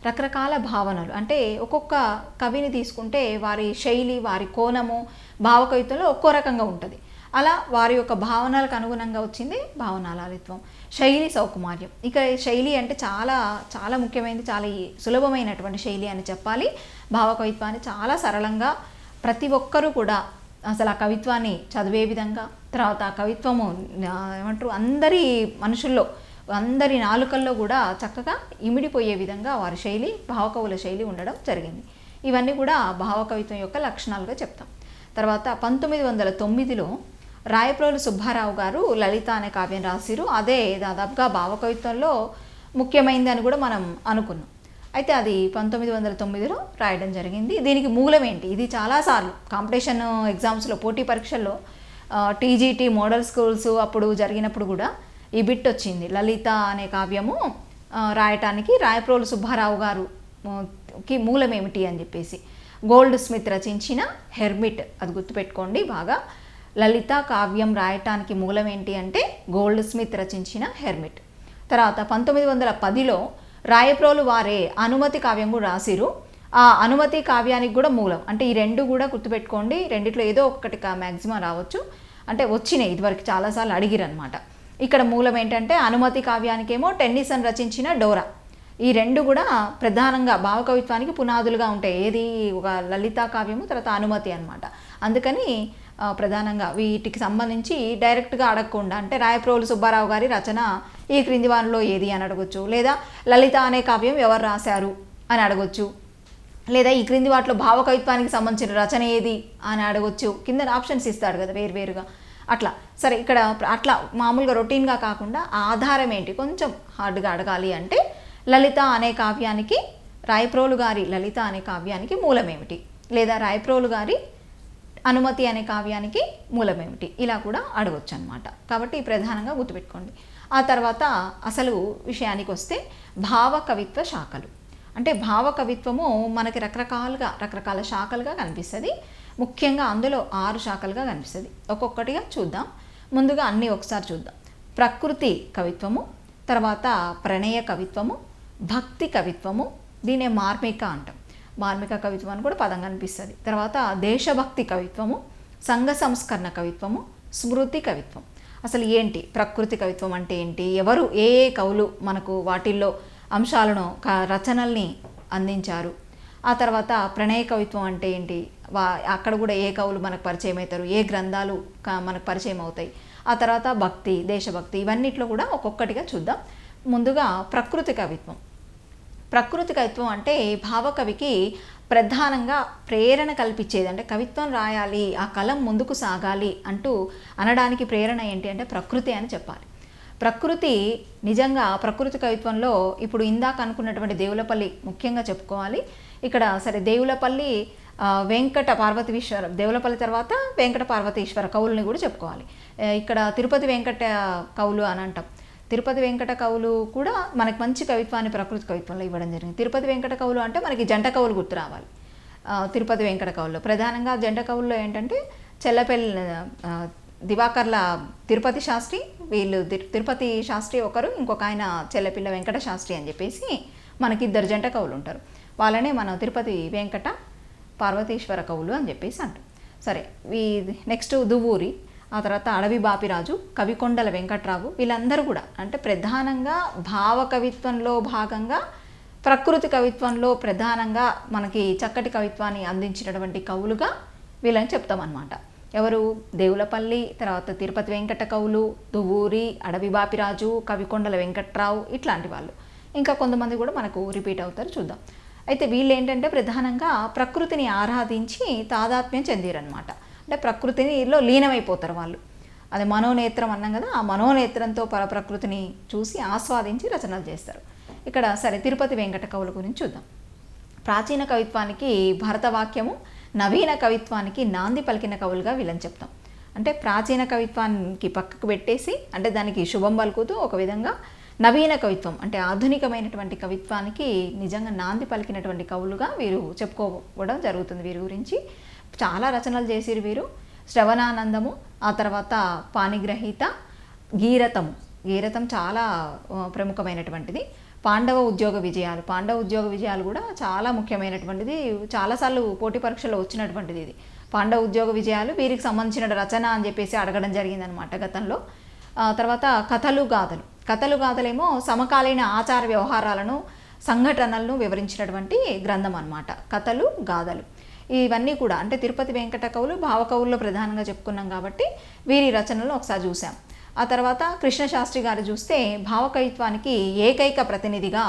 రకరకాల భావనలు, అంటే ఒక్కొక్క కవిని తీసుకుంటే వారి శైలి, వారి కోణము భావకవిత్వంలో ఒక్కో రకంగా ఉంటుంది. అలా వారి యొక్క భావనలకు అనుగుణంగా వచ్చింది భావనా లాలిత్యం. శైలి సౌకుమార్యం, ఇక శైలి అంటే చాలా చాలా ముఖ్యమైనది, చాలా సులభమైనటువంటి శైలి అని చెప్పాలి. భావకవిత్వాన్ని చాలా సరళంగా ప్రతి ఒక్కరూ కూడా అసలు ఆ కవిత్వాన్ని చదివే విధంగా, తర్వాత ఆ కవిత్వము ఏమంటారు అందరి మనుషుల్లో, అందరి నాలుకల్లో కూడా చక్కగా ఇమిడిపోయే విధంగా వారి శైలి, భావకవుల శైలి ఉండడం జరిగింది. ఇవన్నీ కూడా భావకవిత్వం యొక్క లక్షణాలుగా చెప్తాం. తర్వాత 1909లో రాయప్రోలు సుబ్బారావు గారు లలిత అనే కావ్యం రాసిరు. అదే దాదాపుగా భావకవిత్వంలో ముఖ్యమైనది అని కూడా మనం అనుకున్నాం. అయితే అది 1909లో రాయడం జరిగింది. దీనికి మూలం ఏంటి? ఇది చాలాసార్లు కాంపిటీషన్ ఎగ్జామ్స్లో, పోటీ పరీక్షల్లో, టీజీటీ మోడల్ స్కూల్స్ అప్పుడు జరిగినప్పుడు కూడా ఈ బిట్ వచ్చింది. లలిత అనే కావ్యము రాయటానికి రాయప్రోలు సుబ్బారావు గారుకి మూలం ఏమిటి అని చెప్పేసి. గోల్డ్ స్మిత్ రచించిన హెర్మిట్, అది గుర్తుపెట్టుకోండి బాగా. లలిత కావ్యం రాయటానికి మూలం ఏంటి అంటే గోల్డ్ స్మిత్ రచించిన హెర్మిట్. తర్వాత 1910లో రాయప్రోలు వారే అనుమతి కావ్యం కూడా రాసిరు. ఆ అనుమతి కావ్యానికి కూడా మూలం, అంటే ఈ రెండు కూడా గుర్తుపెట్టుకోండి, రెండిట్లో ఏదో ఒకటి మ్యాక్సిమం రావచ్చు, అంటే వచ్చినాయి ఇదివరకు చాలాసార్లు అడిగిరనమాట. ఇక్కడ మూలం ఏంటంటే అనుమతి కావ్యానికేమో టెన్నిసన్ రచించిన డోరా. ఈ రెండు కూడా ప్రధానంగా భావకవిత్వానికి పునాదులుగా ఉంటాయి. ఏది ఒక లలిత కావ్యము, తర్వాత అనుమతి అనమాట. అందుకని ప్రధానంగా వీటికి సంబంధించి డైరెక్ట్గా అడగకుండా, అంటే రాయప్రోలు సుబ్బారావు గారి రచన ఈ క్రింది వానిలో ఏది అని అడగొచ్చు, లేదా లలిత అనే కావ్యం ఎవరు రాశారు అని అడగొచ్చు, లేదా ఈ క్రింది వాటిలో భావకవిత్వానికి సంబంధించిన రచన ఏది అని అడగొచ్చు. కింద ఆప్షన్స్ ఇస్తాడు కదా వేరువేరుగా, అట్లా. సరే, ఇక్కడ అట్లా మామూలుగా రొటీన్గా కాకుండా ఆధారం ఏంటి కొంచెం హార్డ్గా అడగాలి అంటే లలిత అనే కావ్యానికి, రాయప్రోలు గారి లలిత అనే కావ్యానికి మూలమేమిటి, లేదా రాయప్రోలు గారి అనుమతి అనే కావ్యానికి మూలమేమిటి, ఇలా కూడా అడగొచ్చు అనమాట. కాబట్టి ప్రధానంగా గుర్తుపెట్టుకోండి. ఆ తర్వాత అసలు విషయానికి వస్తే భావకవిత్వ శాఖలు, అంటే భావకవిత్వము మనకి రకరకాల శాఖలుగా కనిపిస్తుంది. ముఖ్యంగా అందులో 6 శాఖలుగా కనిపిస్తుంది. ఒక్కొక్కటిగా చూద్దాం. ముందుగా అన్నీ ఒకసారి చూద్దాం. ప్రకృతి కవిత్వము, తర్వాత ప్రణయ కవిత్వము, భక్తి కవిత్వము, దీనే మార్మిక అంటాం. మార్మిక కవిత్వం అని కూడా పదం కనిపిస్తుంది. తర్వాత దేశభక్తి కవిత్వము, సంఘ సంస్కరణ కవిత్వము, స్మృతి కవిత్వం. అసలు ఏంటి ప్రకృతి కవిత్వం అంటే ఏంటి, ఎవరు ఏ కవులు మనకు వాటిల్లో అంశాలను రచనల్ని అందించారు. ఆ తర్వాత ప్రణయ కవిత్వం అంటే ఏంటి, అక్కడ కూడా ఏ కవులు మనకు పరిచయం అవుతారు, ఏ గ్రంథాలు మనకు పరిచయం అవుతాయి. ఆ తర్వాత భక్తి, దేశభక్తి, ఇవన్నిట్లో కూడా ఒక్కొక్కటిగా చూద్దాం. ముందుగా ప్రకృతి కవిత్వం. ప్రకృతి కవిత్వం అంటే భావకవికి ప్రధానంగా ప్రేరణ కల్పించేది, అంటే కవిత్వం రాయాలి, ఆ కలం ముందుకు సాగాలి అంటూ అనడానికి ప్రేరణ ఏంటి అంటే ప్రకృతి అని చెప్పాలి. ప్రకృతి నిజంగా ప్రకృతి కవిత్వంలో ఇప్పుడు ఇందాక అనుకున్నటువంటి దేవులపల్లి ముఖ్యంగా చెప్పుకోవాలి. ఇక్కడ సరే దేవులపల్లి వెంకట పార్వతీశ్వర, దేవులపల్లి తర్వాత వెంకట పార్వతీశ్వర కవులని కూడా చెప్పుకోవాలి. ఇక్కడ తిరుపతి వెంకట కవులు అని అంటాం. తిరుపతి వెంకట కవులు కూడా మనకి మంచి కవిత్వాన్ని ప్రకృతి కవిత్వంలో ఇవ్వడం జరిగింది. తిరుపతి వెంకట కవులు అంటే మనకి జంట కవులు గుర్తు రావాలి. తిరుపతి వెంకట కవుల్లో ప్రధానంగా జంట కవుల్లో ఏంటంటే చెల్లపెల్లి దివాకర్ల తిరుపతి శాస్త్రి, వీళ్ళు తిరుపతి శాస్త్రి ఒకరు, ఇంకొక ఆయన చెల్లపిల్ల వెంకట శాస్త్రి అని చెప్పేసి మనకి 2 జంట కవులు ఉంటారు. వాళ్ళనే మనం తిరుపతి వెంకట పార్వతీశ్వర కవులు అని చెప్పేసి అంటాం. సరే, నెక్స్ట్ దువ్వూరి, ఆ తర్వాత అడవి బాపిరాజు, కవికొండల వెంకట్రావు, వీళ్ళందరూ కూడా అంటే ప్రధానంగా భావకవిత్వంలో భాగంగా ప్రకృతి కవిత్వంలో ప్రధానంగా మనకి చక్కటి కవిత్వాన్ని అందించినటువంటి కవులుగా వీళ్ళని చెప్తామన్నమాట. ఎవరు? దేవులపల్లి, తర్వాత తిరుపతి వెంకట కవులు, దువ్వూరి, అడవి బాపిరాజు, కవికొండల వెంకట్రావు, ఇట్లాంటి వాళ్ళు. ఇంకా కొంతమంది కూడా మనకు రిపీట్ అవుతారు, చూద్దాం. అయితే వీళ్ళు ఏంటంటే ప్రధానంగా ప్రకృతిని ఆరాధించి తాదాత్మ్యం చెందిరనమాట. అంటే ప్రకృతిలో లీనమైపోతారు వాళ్ళు. అది మనోనేత్రం అన్నాం కదా, ఆ మనోనేత్రంతో ప్రకృతిని చూసి ఆస్వాదించి రచనలు చేస్తారు. ఇక్కడ సరే తిరుపతి వెంకట కవుల గురించి చూద్దాం. ప్రాచీన కవిత్వానికి భరతవాక్యము, నవీన కవిత్వానికి నాంది పలికిన కవులుగా వీళ్ళని చెప్తాం. అంటే ప్రాచీన కవిత్వానికి పక్కకు పెట్టేసి, అంటే దానికి శుభం పలుకుతూ ఒక విధంగా నవీన కవిత్వం అంటే ఆధునికమైనటువంటి కవిత్వానికి నిజంగా నాంది పలికినటువంటి కవులుగా వీరు చెప్పుకోవడం జరుగుతుంది. వీరి గురించి చాలా రచనలు చేసిరు వీరు. శ్రవణానందము, ఆ తర్వాత పాణిగ్రహీత, గీరతము. గీరతం చాలా ప్రముఖమైనటువంటిది. పాండవ ఉద్యోగ విజయాలు. పాండవ ఉద్యోగ విజయాలు కూడా చాలా ముఖ్యమైనటువంటిది. చాలాసార్లు పోటీ పరీక్షలో వచ్చినటువంటిది ఇది. పాండవ ఉద్యోగ విజయాలు వీరికి సంబంధించిన రచన అని చెప్పేసి అడగడం జరిగిందనమాట గతంలో. తర్వాత కథలు గాథలు. కథలు గాథలేమో సమకాలీన ఆచార వ్యవహారాలను, సంఘటనలను వివరించినటువంటి గ్రంథం అన్నమాట కథలు గాథలు. ఇవన్నీ కూడా అంటే తిరుపతి వెంకట కవులు భావకవుల్లో ప్రధానంగా చెప్పుకున్నాం కాబట్టి వీరి రచనలు ఒకసారి చూసాం. ఆ తర్వాత కృష్ణశాస్త్రి గారు చూస్తే భావకవిత్వానికి ఏకైక ప్రతినిధిగా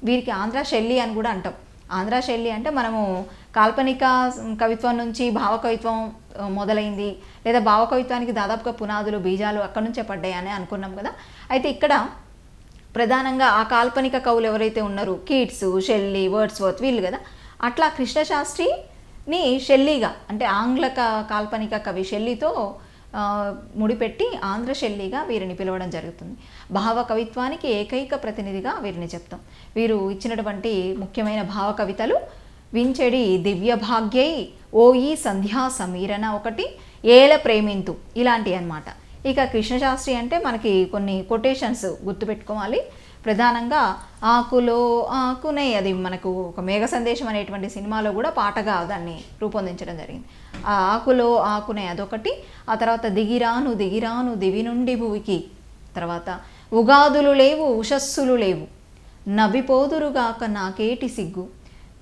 వీరికి ఆంధ్ర శైలి అని కూడా అంటాం. ఆంధ్ర శైలి అంటే మనము కాల్పనిక కవిత్వం నుంచి భావకవిత్వం మొదలైంది, లేదా భావకవిత్వానికి దాదాపుగా పునాదులు బీజాలు అక్కడి నుంచే పడ్డాయని అనుకున్నాం కదా. అయితే ఇక్కడ ప్రధానంగా ఆ కాల్పనిక కవులు ఎవరైతే ఉన్నారో కీట్స్, షెల్లీ, వర్డ్స్వర్త్ వీళ్ళు కదా, అట్లా కృష్ణశాస్త్రిని షెల్లీగా అంటే ఆంగ్ల కాల్పనిక కవి షెల్లీతో ముడిపెట్టి ఆంధ్ర శైలిగా వీరిని పిలవడం జరుగుతుంది. భావ కవిత్వానికి ఏకైక ప్రతినిధిగా వీరిని చెప్తాం. వీరు ఇచ్చినటువంటి ముఖ్యమైన భావ కవితలు వించెడి దివ్య భాగ్యై, ఓయి సంధ్యా సమీరణ ఒకటి, ఏల ప్రేమింతు ఇలాంటివి అన్నమాట. ఇక కృష్ణశాస్త్రి అంటే మనకి కొన్ని కొటేషన్స్ గుర్తుపెట్టుకోవాలి. ప్రధానంగా ఆకులో ఆకునే, అది మనకు ఒక మేఘ సందేశం అనేటువంటి సినిమాలో కూడా పాటగా దాన్ని రూపొందించడం జరిగింది. ఆ ఆకులో ఆకునే అదొకటి. ఆ తర్వాత దిగిరాను దిగిరాను దివి నుండి భూమికి, తర్వాత ఉగాదులు లేవు ఉషస్సులు లేవు, నవ్విపోదురుగాక నాకేటి సిగ్గు.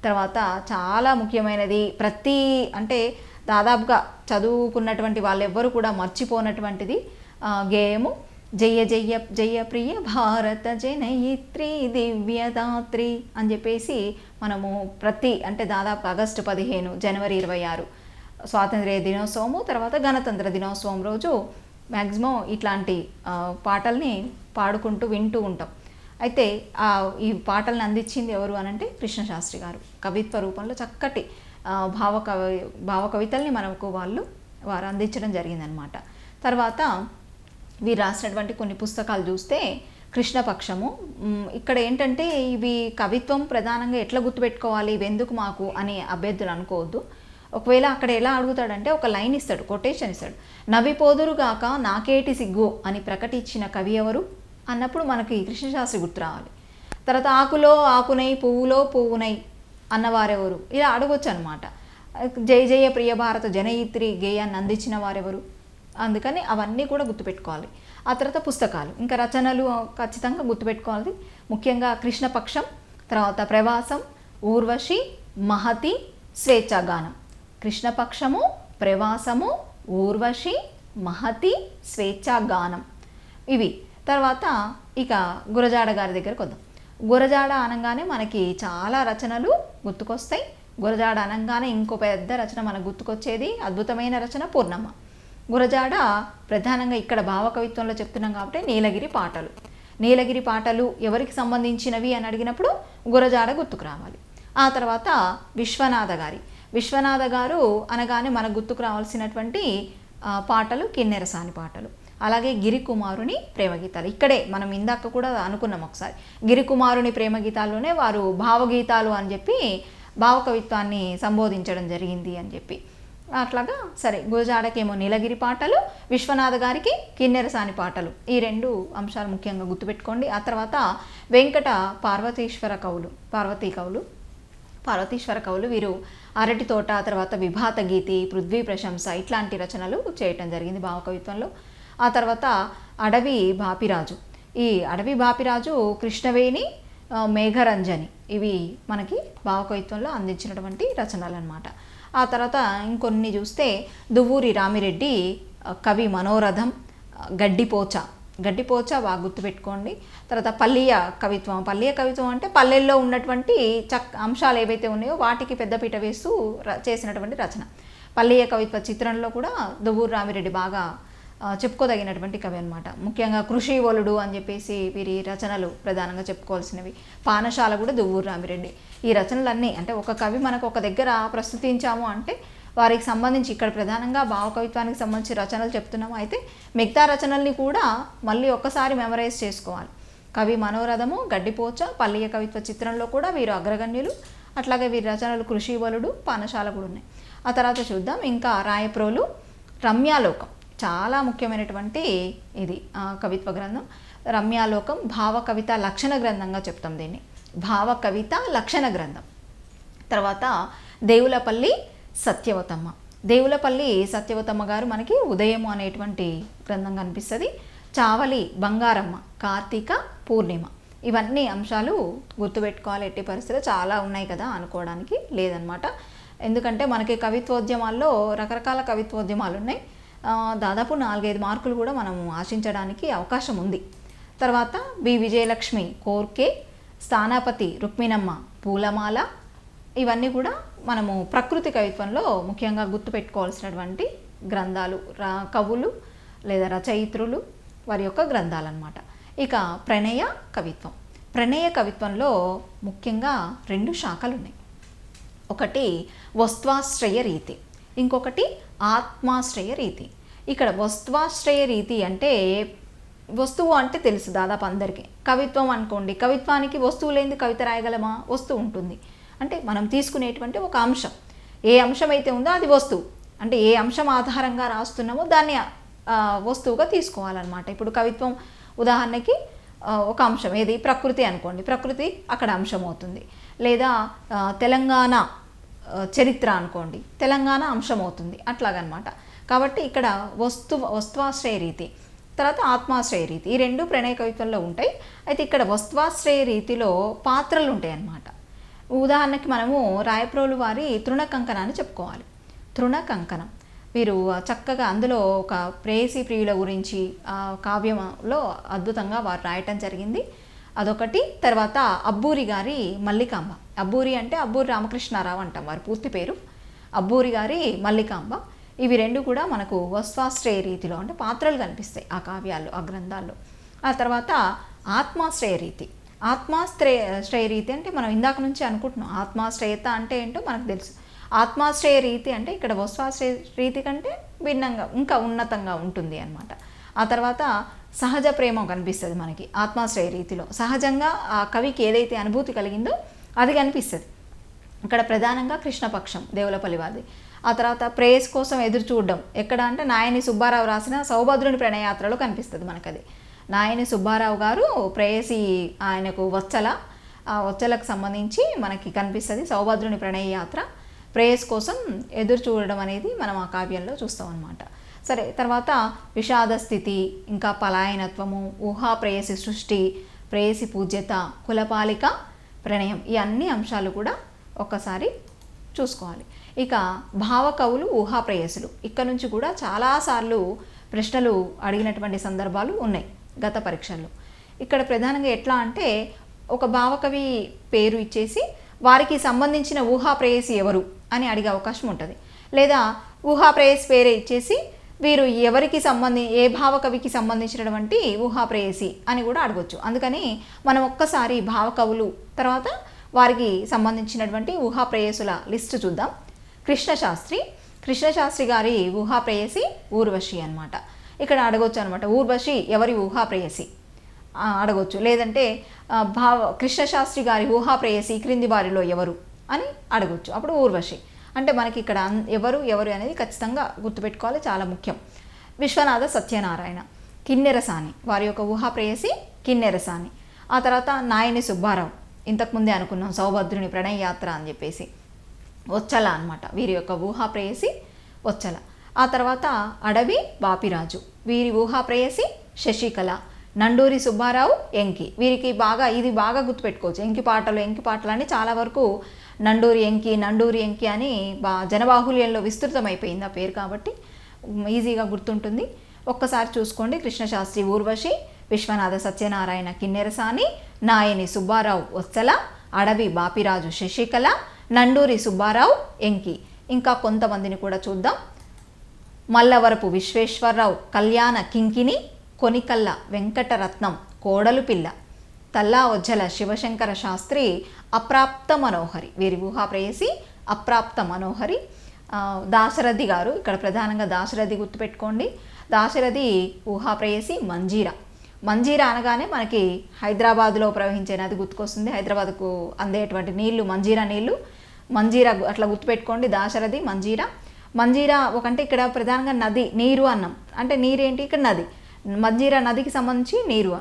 తర్వాత చాలా ముఖ్యమైనది, ప్రతి అంటే దాదాపుగా చదువుకున్నటువంటి వాళ్ళెవ్వరూ కూడా మర్చిపోనటువంటిది గేయము, జయ జయ జయ ప్రియ భారత జనయిత్రి దివ్యదాత్రి అని చెప్పేసి మనము ప్రతి అంటే దాదాపు ఆగస్టు 15, జనవరి 26 స్వాతంత్ర్య దినోత్సవము, తర్వాత గణతంత్ర దినోత్సవం రోజు మ్యాక్సిమం ఇట్లాంటి పాటల్ని పాడుకుంటూ వింటూ ఉంటాం. అయితే ఈ పాటల్ని అందించింది ఎవరు అనంటే కృష్ణశాస్త్రి గారు. కవిత్వ రూపంలో చక్కటి భావ కవితల్ని మనకు వారు అందించడం జరిగిందనమాట. తర్వాత వీరు రాసినటువంటి కొన్ని పుస్తకాలు చూస్తే కృష్ణపక్షము, ఇక్కడ ఏంటంటే ఇవి కవిత్వం ప్రధానంగా ఎట్లా గుర్తుపెట్టుకోవాలి, ఇవి ఎందుకు మాకు అని అభ్యర్థులు అనుకోవద్దు. ఒకవేళ అక్కడ ఎలా అడుగుతాడంటే ఒక లైన్ ఇస్తాడు, కొటేషన్ ఇస్తాడు, నవ్విపోదురుగాక నాకేటి సిగ్గు అని ప్రకటించిన కవి ఎవరు అన్నప్పుడు మనకి కృష్ణశాస్త్రి గుర్తు రావాలి. తర్వాత ఆకులో ఆకునై పువ్వులో పువ్వునై అన్నవారెవరు ఇలా అడగొచ్చు అనమాట. జయ జయ ప్రియ భారత జనయిత్రి గేయాన్ని అందించిన వారెవరు, అందుకని అవన్నీ కూడా గుర్తుపెట్టుకోవాలి. ఆ తర్వాత పుస్తకాలు, ఇంకా రచనలు ఖచ్చితంగా గుర్తుపెట్టుకోవాలి. ముఖ్యంగా కృష్ణపక్షం, తర్వాత ప్రవాసం, ఊర్వశి, మహతి, స్వేచ్ఛాగానం. కృష్ణపక్షము, ప్రవాసము, ఊర్వశి, మహతి, స్వేచ్ఛాగానం ఇవి. తర్వాత ఇక గురజాడ గారి దగ్గరకు వద్దాం. గురజాడ అనగానే మనకి చాలా రచనలు గుర్తుకొస్తాయి. గురజాడ అనగానే ఇంకో పెద్ద రచన మనకు గుర్తుకొచ్చేది అద్భుతమైన రచన పూర్ణమ్మ. గురజాడ ప్రధానంగా ఇక్కడ భావకవిత్వంలో చెప్తున్నాం కాబట్టి నీలగిరి పాటలు. నీలగిరి పాటలు ఎవరికి సంబంధించినవి అని అడిగినప్పుడు గురజాడ గుర్తుకు రావాలి. ఆ తర్వాత విశ్వనాథ గారు అనగానే మనకు గుర్తుకు రావాల్సినటువంటి పాటలు కిన్నెరసాని పాటలు. అలాగే గిరికుమారుని ప్రేమగీతాలు. ఇక్కడే మనం ఇందాక కూడా అనుకున్నాం ఒకసారి, గిరికుమారుని ప్రేమగీతాల్లోనే వారు భావగీతాలు అని చెప్పి భావకవిత్వాన్ని సంబోధించడం జరిగింది అని చెప్పి అట్లాగా. సరే, గురజాడకేమో నీలగిరి పాటలు, విశ్వనాథ గారికి కిన్నెరసాని పాటలు, ఈ రెండు అంశాలు ముఖ్యంగా గుర్తుపెట్టుకోండి. ఆ తర్వాత వెంకట పార్వతీశ్వర కవులు వీరు అరటి తోట, తర్వాత విభాత గీతి, పృథ్వీ ప్రశంస ఇట్లాంటి రచనలు చేయటం జరిగింది భావకవిత్వంలో. ఆ తర్వాత అడవి బాపిరాజు. ఈ అడవి బాపిరాజు, కృష్ణవేణి, మేఘరంజని ఇవి మనకి భావకవిత్వంలో అందించినటువంటి రచనలు అన్నమాట. ఆ తర్వాత ఇంకొన్ని చూస్తే దువ్వూరి రామిరెడ్డి కవి మనోరథం, గడ్డిపోచ గడ్డిపోచ బాగా గుర్తుపెట్టుకోండి. తర్వాత పల్లీయ కవిత్వం. పల్లీయ కవిత్వం అంటే పల్లెల్లో ఉన్నటువంటి అంశాలు ఏవైతే ఉన్నాయో వాటికి పెద్దపీట వేస్తూ చేసినటువంటి రచన. పల్లీయ కవిత్వ చిత్రంలో కూడా దువ్వూరు రామిరెడ్డి బాగా చెప్పుకోదగినటువంటి కవి అనమాట. ముఖ్యంగా కృషి వలుడు అని చెప్పేసి వీరి రచనలు ప్రధానంగా చెప్పుకోవాల్సినవి. పానశాల కూడా దువ్వూరు రామిరెడ్డి. ఈ రచనలన్నీ అంటే ఒక కవి మనకు ఒక దగ్గర ప్రస్తుతించాము అంటే వారికి సంబంధించి ఇక్కడ ప్రధానంగా భావకవిత్వానికి సంబంధించి రచనలు చెప్తున్నాము. అయితే మిగతా రచనల్ని కూడా మళ్ళీ ఒక్కసారి మెమరైజ్ చేసుకోవాలి. కవి మనోరథము, గడ్డిపోచ, పల్లీయ కవిత్వ చిత్రంలో కూడా వీరు అగ్రగణ్యులు. అట్లాగే వీరి రచనలు కృషి వలుడు, పానశాల కూడా ఉన్నాయి. ఆ తర్వాత చూద్దాం. ఇంకా రాయప్రోలు, రమ్యాలోకం చాలా ముఖ్యమైనటువంటి ఇది కవిత్వ గ్రంథం. రమ్యాలోకం భావ కవిత లక్షణ గ్రంథంగా చెప్తాం దీన్ని. భావ కవిత లక్షణ గ్రంథం. తర్వాత దేవులపల్లి సత్యవతమ్మ. దేవులపల్లి సత్యవతమ్మ గారు మనకి ఉదయము అనేటువంటి గ్రంథం కనిపిస్తుంది. చావలి బంగారమ్మ, కార్తీక పూర్ణిమ. ఇవన్నీ అంశాలు గుర్తుపెట్టుకోవాలి. ఎట్టి పరిస్థితులు చాలా ఉన్నాయి కదా అనుకోవడానికి లేదనమాట. ఎందుకంటే మనకి కవిత్వోద్యమాల్లో రకరకాల కవిత్వోద్యమాలు ఉన్నాయి. దాదాపు 4-5 మార్కులు కూడా మనము ఆశించడానికి అవకాశం ఉంది. తర్వాత బి విజయలక్ష్మి కోర్కే, స్థానాపతి రుక్మిణమ్మ పూలమాల. ఇవన్నీ కూడా మనము ప్రకృతి కవిత్వంలో ముఖ్యంగా గుర్తుపెట్టుకోవాల్సినటువంటి గ్రంథాలు, కవులు లేదా రచయిత్రులు వారి యొక్క గ్రంథాలు అన్నమాట. ఇక ప్రణయ కవిత్వం. ప్రణయ కవిత్వంలో ముఖ్యంగా 2 శాఖలు ఉన్నాయి. ఒకటి వస్త్వాశ్రయ రీతి, ఇంకొకటి ఆత్మాశ్రయ రీతి. ఇక్కడ వస్త్వాశ్రయ రీతి అంటే వస్తువు అంటే తెలుసు దాదాపు అందరికీ. కవిత్వం అనుకోండి, కవిత్వానికి వస్తువు లేనిది కవిత రాయగలమా? వస్తువు ఉంటుంది. అంటే మనం తీసుకునేటువంటి ఒక అంశం, ఏ అంశం అయితే ఉందో అది వస్తువు. అంటే ఏ అంశం ఆధారంగా రాస్తున్నామో దాన్ని వస్తువుగా తీసుకోవాలన్నమాట. ఇప్పుడు కవిత్వం ఉదాహరణకి ఒక అంశం ఏది, ప్రకృతి అనుకోండి, ప్రకృతి అక్కడ అంశం అవుతుంది. లేదా తెలంగాణ చరిత్ర అనుకోండి, తెలంగాణ అంశం అవుతుంది, అట్లాగనమాట. కాబట్టి ఇక్కడ వస్త్వాశ్రయ రీతి, తర్వాత ఆత్మాశ్రయ రీతి, ఈ 2 ప్రణయ కవిత్వంలో ఉంటాయి. అయితే ఇక్కడ వస్త్వాశ్రయ రీతిలో పాత్రలు ఉంటాయి అన్నమాట. ఉదాహరణకి మనము రాయప్రోలు వారి తృణకంకణాన్ని చెప్పుకోవాలి. తృణకంకణం వీరు చక్కగా అందులో ఒక ప్రేయసీ ప్రియుల గురించి కావ్యంలో అద్భుతంగా వారు రాయటం జరిగింది. అదొకటి. తర్వాత అబ్బూరి గారి మల్లికాంబ. అబ్బూరి అంటే అబ్బూరి రామకృష్ణారావు అంటాం వారి పూర్తి పేరు. అబ్బూరి గారి మల్లికాంబ. ఇవి 2 కూడా మనకు వస్త్వాశ్రయ రీతిలో అంటే పాత్రలు కనిపిస్తాయి ఆ కావ్యాల్లో, ఆ గ్రంథాల్లో. ఆ తర్వాత ఆత్మాశ్రయ రీతి. ఆత్మాశ్రయ రీతి అంటే మనం ఇందాక నుంచి అనుకుంటున్నాం, ఆత్మాశ్రయత అంటే ఏంటో మనకు తెలుసు. ఆత్మాశ్రయ రీతి అంటే ఇక్కడ వస్త్వాశ్రయ రీతి కంటే భిన్నంగా ఇంకా ఉన్నతంగా ఉంటుంది అన్నమాట. ఆ తర్వాత సహజ ప్రేమ కనిపిస్తుంది మనకి ఆత్మాశ్రయ రీతిలో. సహజంగా ఆ కవికి ఏదైతే అనుభూతి కలిగిందో అది కనిపిస్తుంది. ఇక్కడ ప్రధానంగా కృష్ణపక్షం దేవులపల్లి వారిది. ఆ తర్వాత ప్రేయస్ కోసం ఎదురు చూడడం ఎక్కడ అంటే నాయని సుబ్బారావు రాసిన సౌభద్రుని ప్రణయయాత్రలో కనిపిస్తుంది మనకు. అది నాయని సుబ్బారావు గారు ప్రేయసి ఆయనకు వచ్చలకు సంబంధించి మనకి కనిపిస్తుంది సౌభద్రుని ప్రణయయాత్ర. ప్రేయస్ కోసం ఎదురు చూడడం అనేది మనం ఆ కావ్యంలో చూస్తాం అన్నమాట. సరే, తర్వాత విషాద స్థితి, ఇంకా పలాయనత్వము, ఊహా ప్రేయసి సృష్టి, ప్రేయసి పూజ్యత, కులపాలిక ప్రణయం, ఈ అన్ని అంశాలు కూడా ఒక్కసారి చూసుకోవాలి. ఇక భావకవులు, ఊహా ప్రేయసులు, ఇక్కడ నుంచి కూడా చాలాసార్లు ప్రశ్నలు అడిగినటువంటి సందర్భాలు ఉన్నాయి గత పరీక్షల్లో. ఇక్కడ ప్రధానంగా ఎట్లా అంటే ఒక భావకవి పేరు ఇచ్చేసి వారికి సంబంధించిన ఊహా ప్రేయసి ఎవరు అని అడిగే అవకాశం ఉంటుంది. లేదా ఊహా ప్రేయసి పేరే ఇచ్చేసి వీరు ఎవరికి ఏ భావకవికి సంబంధించినటువంటి ఊహా ప్రేయసి అని కూడా అడగొచ్చు. అందుకని మనం ఒక్కసారి భావకవులు తర్వాత వారికి సంబంధించినటువంటి ఊహా ప్రేయసుల లిస్టు చూద్దాం. కృష్ణశాస్త్రి గారి ఊహా ప్రేయసి ఊర్వశి అనమాట. ఇక్కడ అడగొచ్చు అనమాట, ఊర్వశి ఎవరి ఊహా ప్రేయసి అడగొచ్చు. లేదంటే కృష్ణశాస్త్రి గారి ఊహా ప్రేయసి క్రింది వారిలో ఎవరు అని అడగొచ్చు. అప్పుడు ఊర్వశి అంటే మనకి ఇక్కడ ఎవరు అనేది ఖచ్చితంగా గుర్తుపెట్టుకోవాలి, చాలా ముఖ్యం. విశ్వనాథ సత్యనారాయణ, కిన్నెరసాని, వారి యొక్క ఊహా ప్రేయసి కిన్నెరసాని. ఆ తర్వాత నాయని సుబ్బారావు, ఇంతకుముందే అనుకున్నాం సౌభద్రుని ప్రణయయాత్ర అని చెప్పేసి, వచ్చల అనమాట, వీరి యొక్క ఊహా ప్రేయసి వచ్చల. ఆ తర్వాత అడవి బాపిరాజు, వీరి ఊహా ప్రేయసి శశికళ. నండూరి సుబ్బారావు ఎంకి, వీరికి ఇది బాగా గుర్తుపెట్టుకోవచ్చు. ఎంకి పాటలు అని చాలా వరకు నండూరి ఎంకి అని జనబాహుల్యంలో విస్తృతమైపోయింది ఆ పేరు, కాబట్టి ఈజీగా గుర్తుంటుంది. ఒక్కసారి చూసుకోండి. కృష్ణశాస్త్రి ఊర్వశి, విశ్వనాథ సత్యనారాయణ కిన్నెరసాని, నాయని సుబ్బారావు వత్సల, అడవి బాపిరాజు శశికళ, నండూరి సుబ్బారావు ఎంకి. ఇంకా కొంతమందిని కూడా చూద్దాం. మల్లవరపు విశ్వేశ్వరరావు కళ్యాణ కింకిని, కొనికల్ల వెంకటరత్నం కోడలు పిల్ల, తల్లా ఒజ్జల శివశంకర శాస్త్రి అప్రాప్త మనోహరి, వీరి ఊహా ప్రేయసి అప్రాప్త మనోహరి. దాశరథి గారు, ఇక్కడ ప్రధానంగా దాశరథి గుర్తుపెట్టుకోండి. దాశరథి ఊహా ప్రేయసి మంజీరా. మంజీరా అనగానే మనకి హైదరాబాద్లో ప్రవహించే నది గుర్తుకొస్తుంది. హైదరాబాద్కు అందేటువంటి నీళ్లు మంజీరా నీళ్లు. మంజీరా అట్లా గుర్తుపెట్టుకోండి. దాశరథి మంజీరా. మంజీరా ఒకంటే ఇక్కడ ప్రధానంగా నది, నీరు అన్నం. అంటే నీరేంటి, ఇక్కడ నది. మంజీరా నదికి సంబంధించి నీరు.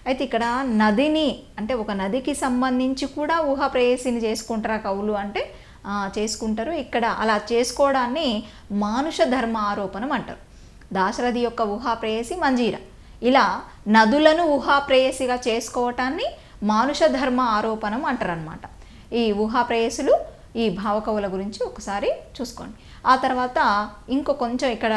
అయితే ఇక్కడ నదిని అంటే ఒక నదికి సంబంధించి కూడా ఊహా ప్రేయసిని చేసుకుంటారా కవులు అంటే చేసుకుంటారు. ఇక్కడ అలా చేసుకోవడాన్ని మానుష ధర్మ ఆరోపణం అంటారు. దాశరథి యొక్క ఊహా ప్రేయసి మంజీరా. ఇలా నదులను ఊహా ప్రేయసిగా చేసుకోవటాన్ని మానుష ధర్మ ఆరోపణం అంటారు అనమాట. ఈ ఊహా ప్రేయసులు ఈ భావకవుల గురించి ఒకసారి చూసుకోండి. ఆ తర్వాత ఇంకో కొంచెం ఇక్కడ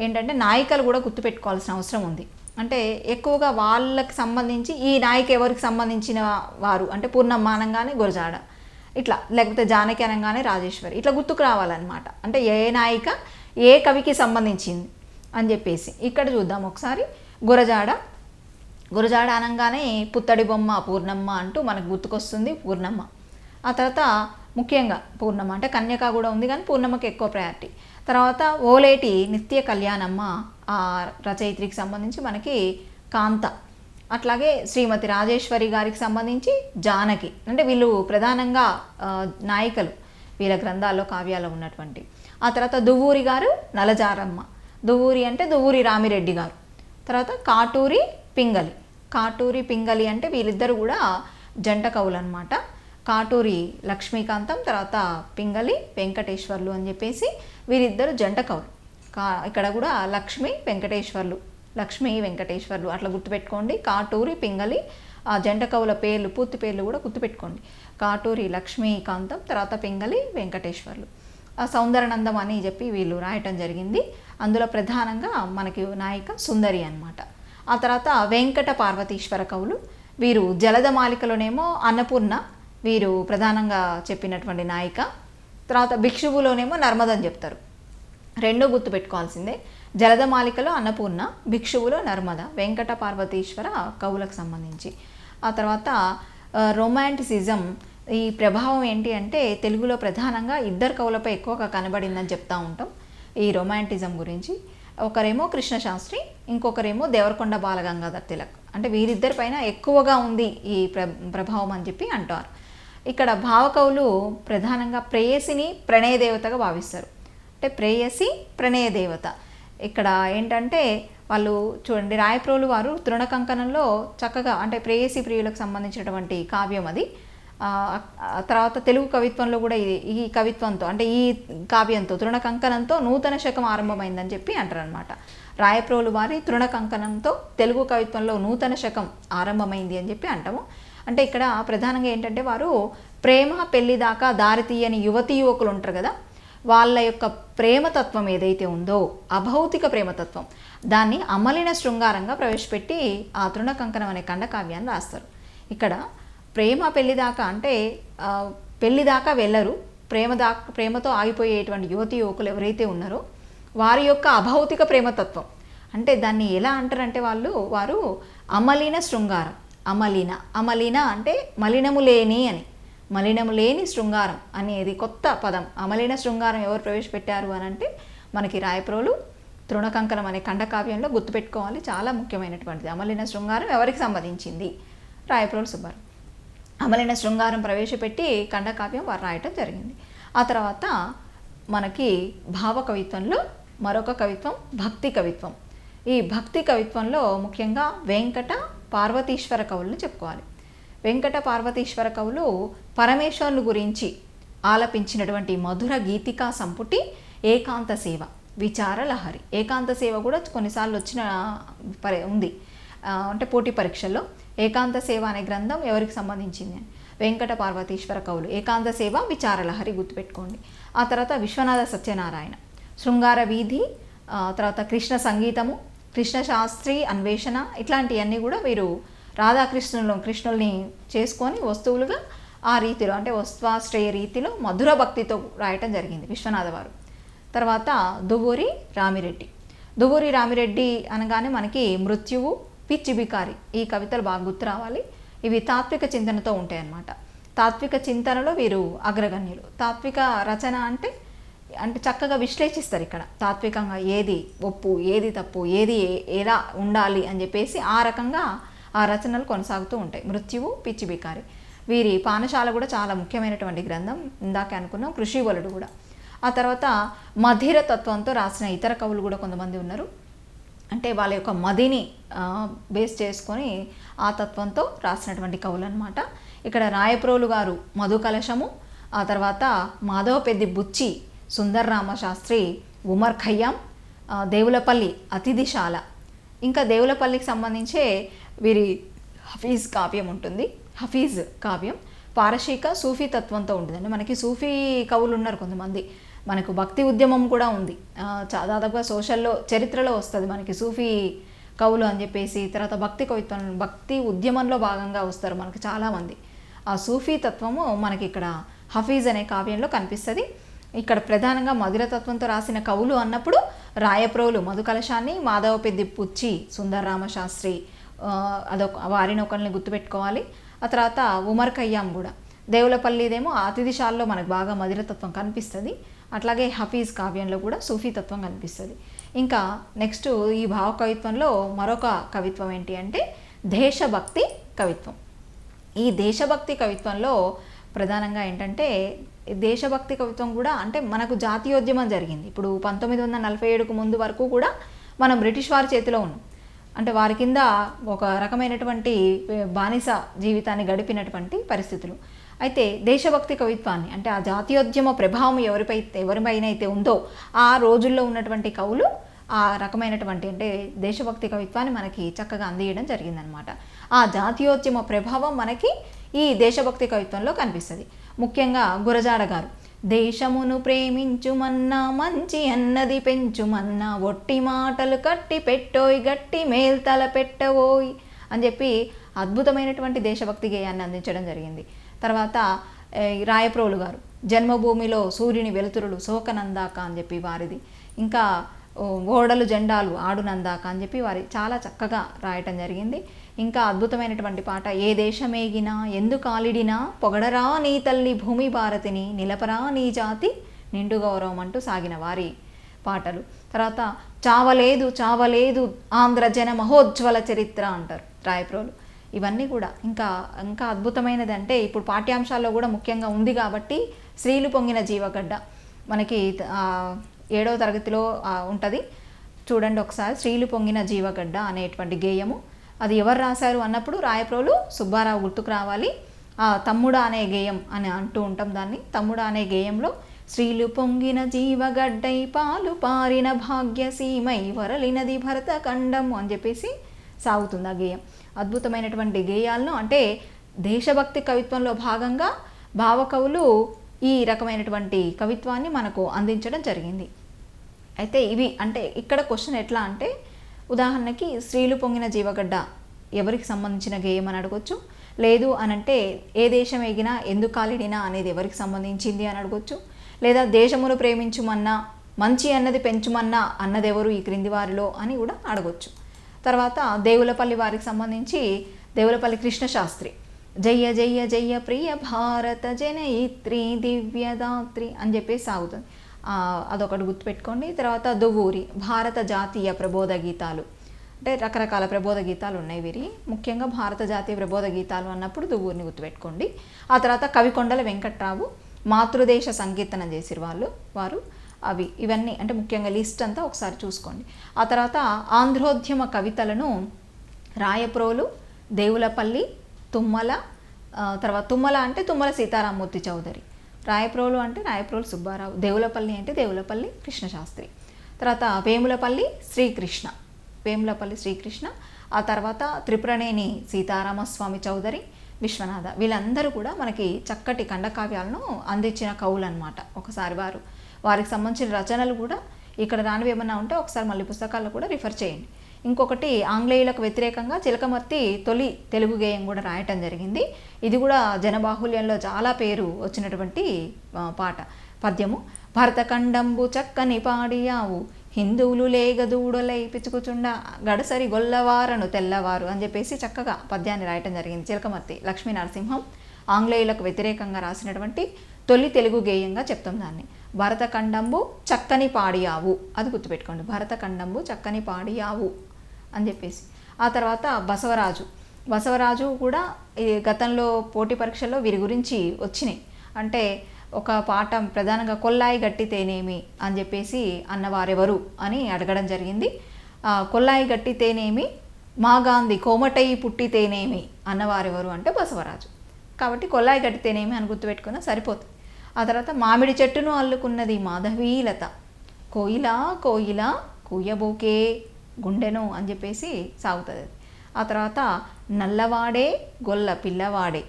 ఏంటంటే నాయికలు కూడా గుర్తుపెట్టుకోవాల్సిన అవసరం ఉంది. అంటే ఎక్కువగా వాళ్ళకి సంబంధించి ఈ నాయిక ఎవరికి సంబంధించిన వారు అంటే పూర్ణమ్మ అనగానే గురజాడ, ఇట్లా లేకపోతే జానకి అనగానే రాజేశ్వరి, ఇట్లా గుర్తుకు రావాలన్నమాట. అంటే ఏ నాయిక ఏ కవికి సంబంధించింది అని చెప్పేసి ఇక్కడ చూద్దాం ఒకసారి. గురజాడ అనగానే పుత్తడి బొమ్మ పూర్ణమ్మ అంటూ మనకు గుర్తుకొస్తుంది పూర్ణమ్మ. ఆ తర్వాత ముఖ్యంగా పూర్ణమ్మ అంటే కన్యక కూడా ఉంది కానీ పూర్ణమ్మకి ఎక్కువ ప్రయారిటీ. తర్వాత ఓలేటి నిత్య కళ్యాణమ్మ ఆ రచయిత్రికి సంబంధించి మనకి కాంత. అట్లాగే శ్రీమతి రాజేశ్వరి గారికి సంబంధించి జానకి. అంటే వీళ్ళు ప్రధానంగా నాయికలు వీళ్ళ గ్రంథాల్లో కావ్యాల్లో ఉన్నటువంటి. ఆ తర్వాత దువ్వూరి గారు నలజారమ్మ. దువ్వూరి అంటే దువ్వూరి రామిరెడ్డి గారు. తర్వాత కాటూరి పింగళి అంటే వీళ్ళిద్దరు కూడా జంట కవులు అనమాట. కాటూరి లక్ష్మీకాంతం, తర్వాత పింగళి వెంకటేశ్వర్లు అని చెప్పేసి వీరిద్దరు జంట కవులు. ఇక్కడ కూడా లక్ష్మీ వెంకటేశ్వర్లు అట్లా గుర్తుపెట్టుకోండి. కాటూరి పింగళి ఆ జంట కవుల పేర్లు పూర్తి పేర్లు కూడా గుర్తుపెట్టుకోండి. కాటూరి లక్ష్మీకాంతం, తర్వాత పింగళి వెంకటేశ్వర్లు. సౌందరనందం అని చెప్పి వీళ్ళు రాయటం జరిగింది. అందులో ప్రధానంగా మనకి నాయిక సుందరి అన్నమాట. ఆ తర్వాత వెంకట పార్వతీశ్వర కవులు. వీరు జలధమాలికలోనేమో అన్నపూర్ణ వీరు ప్రధానంగా చెప్పినటువంటి నాయిక. తర్వాత భిక్షువులోనేమో నర్మదని చెప్తారు. రెండో గుర్తుపెట్టుకోవాల్సిందే. జలధమాలికలో అన్నపూర్ణ, భిక్షువులో నర్మద. వెంకట పార్వతీశ్వర కవులకు సంబంధించి. ఆ తర్వాత రొమాంటిసిజం ఈ ప్రభావం ఏంటి అంటే తెలుగులో ప్రధానంగా ఇద్దరు కవులపై ఎక్కువగా కనబడిందని చెప్తూ ఉంటాం ఈ రొమాంటిజం గురించి. ఒకరేమో కృష్ణశాస్త్రి, ఇంకొకరేమో దేవరకొండ బాలగంగాధర్ తిలక్. అంటే వీరిద్దరి పైన ఎక్కువగా ఉంది ఈ ప్రభావం అని చెప్పి అంటారు. ఇక్కడ భావకవులు ప్రధానంగా ప్రేయసిని ప్రణయ దేవతగా భావిస్తారు. అంటే ప్రేయసి ప్రణయ దేవత. ఇక్కడ ఏంటంటే వాళ్ళు చూడండి, రాయప్రోలు వారు తృణకంకణంలో చక్కగా అంటే ప్రేయసి ప్రియులకు సంబంధించినటువంటి కావ్యం అది. తర్వాత తెలుగు కవిత్వంలో కూడా ఈ కవిత్వంతో అంటే ఈ కావ్యంతో తృణకంకణంతో నూతన శకం ఆరంభమైందని చెప్పి అంటారు అనమాట. రాయప్రోలు వారి తృణకంకణంతో తెలుగు కవిత్వంలో నూతన శకం ఆరంభమైంది అని చెప్పి అంటాము. అంటే ఇక్కడ ప్రధానంగా ఏంటంటే వారు ప్రేమ పెళ్లి దాకా దారితీయని యువతీ యువకులు ఉంటారు కదా, వాళ్ళ యొక్క ప్రేమతత్వం ఏదైతే ఉందో అభౌతిక ప్రేమతత్వం దాన్ని అమలిన శృంగారంగా ప్రవేశపెట్టి ఆ తృణకంకణం అనే ఖండకావ్యాన్ని రాస్తారు. ఇక్కడ ప్రేమ పెళ్లి దాకా అంటే పెళ్లి దాకా వెళ్ళరు, ప్రేమతో ఆగిపోయేటువంటి యువతీ యువకులు ఎవరైతే ఉన్నారో వారి యొక్క అభౌతిక ప్రేమతత్వం అంటే దాన్ని ఎలా అంటారంటే వారు అమలిన శృంగారం. అమలిన అంటే మలినము లేని అని, మలినము లేని శృంగారం అనేది కొత్త పదం. అమలిన శృంగారం ఎవరు ప్రవేశపెట్టారు అని అంటే మనకి రాయప్రోలు తృణకంకణం అనే ఖండకావ్యంలో గుర్తుపెట్టుకోవాలి, చాలా ముఖ్యమైనటువంటిది. అమలిన శృంగారం ఎవరికి సంబంధించింది? రాయప్రోలు సుబ్బారావు. అమలిన శృంగారం ప్రవేశపెట్టి ఖండకావ్యం వారు రాయటం జరిగింది. ఆ తర్వాత మనకి భావ కవిత్వంలో మరొక కవిత్వం భక్తి కవిత్వం. ఈ భక్తి కవిత్వంలో ముఖ్యంగా వెంకట పార్వతీశ్వర కవులను చెప్పుకోవాలి. వెంకట పార్వతీశ్వర కవులు పరమేశ్వరుని గురించి ఆలపించినటువంటి మధుర గీతికా సంపుటి ఏకాంత సేవ, విచార లహరి. ఏకాంత సేవ కూడా కొన్నిసార్లు వచ్చిన ఉంది అంటే పోటీ పరీక్షల్లో. ఏకాంత సేవ అనే గ్రంథం ఎవరికి సంబంధించింది? వెంకట పార్వతీశ్వర కవులు. ఏకాంత సేవ, విచార లహరి గుర్తుపెట్టుకోండి. ఆ తర్వాత విశ్వనాథ సత్యనారాయణ శృంగార వీధి, తర్వాత కృష్ణ సంగీతము, కృష్ణశాస్త్రి, అన్వేషణ ఇట్లాంటివన్నీ కూడా వీరు కృష్ణుల్ని చేసుకొని వస్తువులుగా ఆ రీతిలో అంటే వస్త్వాశ్రయ రీతిలో మధుర భక్తితో రాయటం జరిగింది విశ్వనాథ వారు. తర్వాత దువ్వూరి రామిరెడ్డి అనగానే మనకి మృత్యువు, పిచ్చి బికారి ఈ కవితలు బాగా గుర్తు రావాలి. ఇవి తాత్విక చింతనతో ఉంటాయి అన్నమాట. తాత్విక చింతనలో వీరు అగ్రగణ్యులు. తాత్విక రచన అంటే చక్కగా విశ్లేషిస్తారు ఇక్కడ తాత్వికంగా ఏది ఒప్పు, ఏది తప్పు, ఏది ఎలా ఉండాలి అని చెప్పేసి ఆ రకంగా ఆ రచనలు కొనసాగుతూ ఉంటాయి. మృత్యువు, పిచ్చి బికారి. వీరి పానశాల కూడా చాలా ముఖ్యమైనటువంటి గ్రంథం. ఇందాకే అనుకున్నాం కృషివలుడు కూడా. ఆ తర్వాత మధిర తత్వంతో రాసిన ఇతర కవులు కూడా కొంతమంది ఉన్నారు. అంటే వాళ్ళ యొక్క మదిని బేస్ చేసుకొని ఆ తత్వంతో రాసినటువంటి కవులు అనమాట. ఇక్కడ రాయప్రోలు గారు మధు కలశము, ఆ తర్వాత మాధవపెద్ది బుచ్చి, సుందర్రామ శాస్త్రి, ఉమర్ ఖయ్యాం, దేవులపల్లి అతిథిశాల, ఇంకా దేవులపల్లికి సంబంధించే వీరి హఫీజ్ కావ్యం ఉంటుంది. హఫీజ్ కావ్యం పారశీక సూఫీ తత్వంతో ఉంటుందండి. మనకి సూఫీ కవులు ఉన్నారు కొంతమంది. మనకు భక్తి ఉద్యమం కూడా ఉంది. దాదాపుగా సోషల్లో చరిత్రలో వస్తుంది మనకి సూఫీ కవులు అని చెప్పేసి. తర్వాత భక్తి ఉద్యమంలో భాగంగా వస్తారు మనకి చాలామంది. ఆ సూఫీ తత్వము మనకి ఇక్కడ హఫీజ్ అనే కావ్యంలో కనిపిస్తుంది. ఇక్కడ ప్రధానంగా మధురతత్వంతో రాసిన కవులు అన్నప్పుడు రాయప్రోలు మధు కలశాన్ని, మాధవపెద్ది పుచ్చి, సుందర్రామ శాస్త్రి వారిని ఒకరిని గుర్తుపెట్టుకోవాలి. ఆ తర్వాత ఉమర్ ఖయ్యాం కూడా. దేవులపల్లిదేమో అతిథిశాలలో మనకు బాగా మధురతత్వం కనిపిస్తుంది. అట్లాగే హఫీజ్ కావ్యంలో కూడా సూఫీ తత్వం కనిపిస్తుంది. ఇంకా నెక్స్ట్ ఈ భావ కవిత్వంలో మరొక కవిత్వం ఏంటి అంటే దేశభక్తి కవిత్వం. ఈ దేశభక్తి కవిత్వంలో ప్రధానంగా ఏంటంటే దేశభక్తి కవిత్వం కూడా అంటే మనకు జాతీయోద్యమం జరిగింది. ఇప్పుడు 1947కు ముందు వరకు కూడా మనం బ్రిటిష్ వారి చేతిలో ఉన్నాం. అంటే వారి కింద ఒక రకమైనటువంటి బానిస జీవితాన్ని గడిపినటువంటి పరిస్థితులు. అయితే దేశభక్తి కవిత్వాన్ని అంటే ఆ జాతీయోద్యమ ప్రభావం ఎవరిపైన అయితే ఉందో ఆ రోజుల్లో ఉన్నటువంటి కవులు ఆ రకమైనటువంటి అంటే దేశభక్తి కవిత్వాన్ని మనకి చక్కగా అందియడం జరిగిందనమాట. ఆ జాతీయోద్యమ ప్రభావం మనకి ఈ దేశభక్తి కవిత్వంలో కనిపిస్తుంది. ముఖ్యంగా గురజాడ గారు దేశమును ప్రేమించుమన్నా, మంచి అన్నది పెంచుమన్నా, ఒట్టి మాటలు కట్టి పెట్టోయ్, గట్టి మేల్తల పెట్టవోయ్ అని చెప్పి అద్భుతమైనటువంటి దేశభక్తి గేయాన్ని అందించడం జరిగింది. తర్వాత రాయప్రోలు గారు జన్మభూమిలో సూర్యుని వెలుతురులు సోకనందాక అని చెప్పి వారిది. ఇంకా ఓడలు జెండాలు ఆడునందాక అని చెప్పి వారి చాలా చక్కగా రాయటం జరిగింది. ఇంకా అద్భుతమైనటువంటి పాట ఏ దేశమేగినా ఎందు కాలిడినా, పొగడరా నీ తల్లి భూమి భారతిని, నిలపరా నీ జాతి నిండు గౌరవం అంటూ సాగిన వారి పాటలు. తర్వాత చావలేదు చావలేదు ఆంధ్ర జన మహోజ్వల చరిత్ర అంటారు రాయప్రోలు. ఇవన్నీ కూడా ఇంకా ఇంకా అద్భుతమైనది. అంటే ఇప్పుడు పాఠ్యాంశాల్లో కూడా ముఖ్యంగా ఉంది కాబట్టి స్త్రీలు పొంగిన జీవగడ్డ మనకి 7వ తరగతిలో ఉంటుంది చూడండి ఒకసారి. స్త్రీలు పొంగిన జీవగడ్డ అనేటువంటి గేయము అది ఎవరు రాశారు అన్నప్పుడు రాయప్రోలు సుబ్బారావు గుర్తుకు రావాలి. తమ్ముడా అనే గేయం అని అంటూ ఉంటాం దాన్ని. తమ్ముడా అనే గేయంలో స్త్రీలు పొంగిన జీవగడ్డై పాలు పారిన భాగ్యసీమై వరలినది భరత ఖండము అని చెప్పేసి సాగుతుంది ఆ గేయం. అద్భుతమైనటువంటి గేయాలను అంటే దేశభక్తి కవిత్వంలో భాగంగా భావకవులు ఈ రకమైనటువంటి కవిత్వాన్ని మనకు అందించడం జరిగింది. అయితే ఇవి అంటే ఇక్కడ క్వశ్చన్ ఎట్లా అంటే ఉదాహరణకి స్త్రీలు పొంగిన జీవగడ్డ ఎవరికి సంబంధించిన గేయం అని అడగొచ్చు. లేదు అనంటే ఏ దేశం ఎగినా ఎందుకు కాలిడినా అనేది ఎవరికి సంబంధించింది అని అడగొచ్చు. లేదా దేశమును ప్రేమించుమన్నా, మంచి అన్నది పెంచుమన్నా అన్నదెవరు ఈ క్రింది వారిలో అని కూడా అడగొచ్చు. తర్వాత దేవులపల్లి వారికి సంబంధించి దేవులపల్లి కృష్ణశాస్త్రి జయ జయ జయ ప్రియ భారత జనయిత్రి దివ్యదాత్రి అని చెప్పేసి సాగుతుంది. అదొకటి గుర్తుపెట్టుకోండి. తర్వాత దువ్వూరి భారత జాతీయ ప్రబోధ గీతాలు అంటే రకరకాల ప్రబోధ గీతాలు ఉన్నాయి వీరి. ముఖ్యంగా భారత జాతీయ ప్రబోధ గీతాలు అన్నప్పుడు దువ్వూరిని గుర్తుపెట్టుకోండి. ఆ తర్వాత కవికొండల వెంకట్రావు మాతృదేశ సంకీర్తన చేసిరు వారు ఇవన్నీ అంటే ముఖ్యంగా లిస్ట్ అంతా ఒకసారి చూసుకోండి. ఆ తర్వాత ఆంధ్రోద్యమ కవితలను రాయప్రోలు, దేవులపల్లి, తుమ్మల, తర్వాత తుమ్మల అంటే తుమ్మల సీతారామూర్తి చౌదరి, రాయప్రోలు అంటే రాయప్రోలు సుబ్బారావు, దేవులపల్లి అంటే దేవులపల్లి కృష్ణశాస్త్రి, తర్వాత వేములపల్లి శ్రీకృష్ణ, ఆ తర్వాత త్రిపురనేని సీతారామస్వామి చౌదరి, విశ్వనాథ, వీళ్ళందరూ కూడా మనకి చక్కటి ఖండకావ్యాలను అందించిన కవులు అనమాట. ఒకసారి వారికి సంబంధించిన రచనలు కూడా ఇక్కడ రానివి ఏమన్నా ఉంటే ఒకసారి మళ్ళీ పుస్తకాల్లో కూడా రిఫర్ చేయండి. ఇంకొకటి ఆంగ్లేయులకు వ్యతిరేకంగా చిలకమర్తి తొలి తెలుగు గేయం కూడా రాయటం జరిగింది. ఇది కూడా జనబాహుల్యంలో చాలా పేరు వచ్చినటువంటి పాట పద్యము. భరతఖండంబు చక్కని పాడియావు హిందువులు లేగదూడలై పిచుకుచుండ గడసరి గొల్లవారను తెల్లవారు అని చెప్పేసి చక్కగా పద్యాన్ని రాయటం జరిగింది. చిలకమర్తి లక్ష్మీ నరసింహం ఆంగ్లేయులకు వ్యతిరేకంగా రాసినటువంటి తొలి తెలుగు గేయంగా చెప్తాం దాన్ని. భరతఖండంబు చక్కని పాడియావు, అది గుర్తుపెట్టుకోండి, భరతఖండంబు చక్కని పాడియావు అని చెప్పేసి. ఆ తర్వాత బసవరాజు కూడా ఈ గతంలో పోటీ పరీక్షల్లో వీరి గురించి వచ్చినాయి. అంటే ఒక పాఠం ప్రధానంగా కొల్లాయి గట్టితేనేమి అని చెప్పేసి అన్నవారెవరు అని అడగడం జరిగింది. కొల్లాయి గట్టితేనేమి మా గాంధీ కోమటయి పుట్టితేనేమి అన్నవారెవరు అంటే బసవరాజు. కాబట్టి కొల్లాయి గట్టితేనేమి అని గుర్తుపెట్టుకున్నా సరిపోతుంది. ఆ తర్వాత మామిడి చెట్టును అల్లుకున్నది మాధవీలత, కోయిలా కోయిలా కూయబోకే గుండెను అని చెప్పేసి సాగుతుంది. ఆ తర్వాత నల్లవాడే గొల్ల పిల్లవాడే.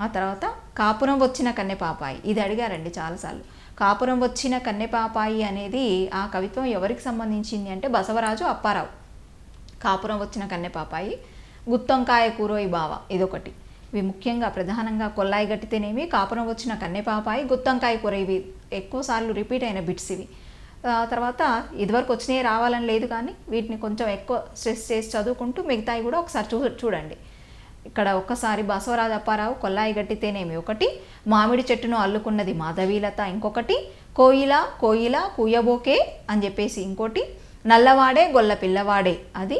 ఆ తర్వాత కాపురం వచ్చిన కన్నెపాపాయి, ఇది అడిగారండి చాలాసార్లు. కాపురం వచ్చిన కన్నెపాపాయి అనేది ఆ కవిత్వం ఎవరికి సంబంధించింది అంటే బసవరాజు అప్పారావు. కాపురం వచ్చిన కన్నెపాపాయి, గుత్తొంకాయ కూరోయి బావ, ఇదొకటి. ఇవి ముఖ్యంగా ప్రధానంగా కొల్లాయి గట్టితేనేమి, కాపురం వచ్చిన కన్నెపాపాయి, గుత్తొంకాయ కూర, ఇవి ఎక్కువసార్లు రిపీట్ అయిన బిట్స్ ఇవి. తర్వాత ఇదివరకు వచ్చినాయి రావాలని లేదు, కానీ వీటిని కొంచెం ఎక్కువ స్ట్రెస్ చేసి చదువుకుంటూ మిగతాయి కూడా ఒకసారి చూడండి. ఇక్కడ ఒక్కసారి బసవరాజు అప్పారావు కొల్లాయి గట్టితేనేమి ఒకటి, మామిడి చెట్టును అల్లుకున్నది మాధవీలత ఇంకొకటి, కోయిలా కోయిలా కూయబోకే అని చెప్పేసి ఇంకోటి, నల్లవాడే గొల్ల పిల్లవాడే అది,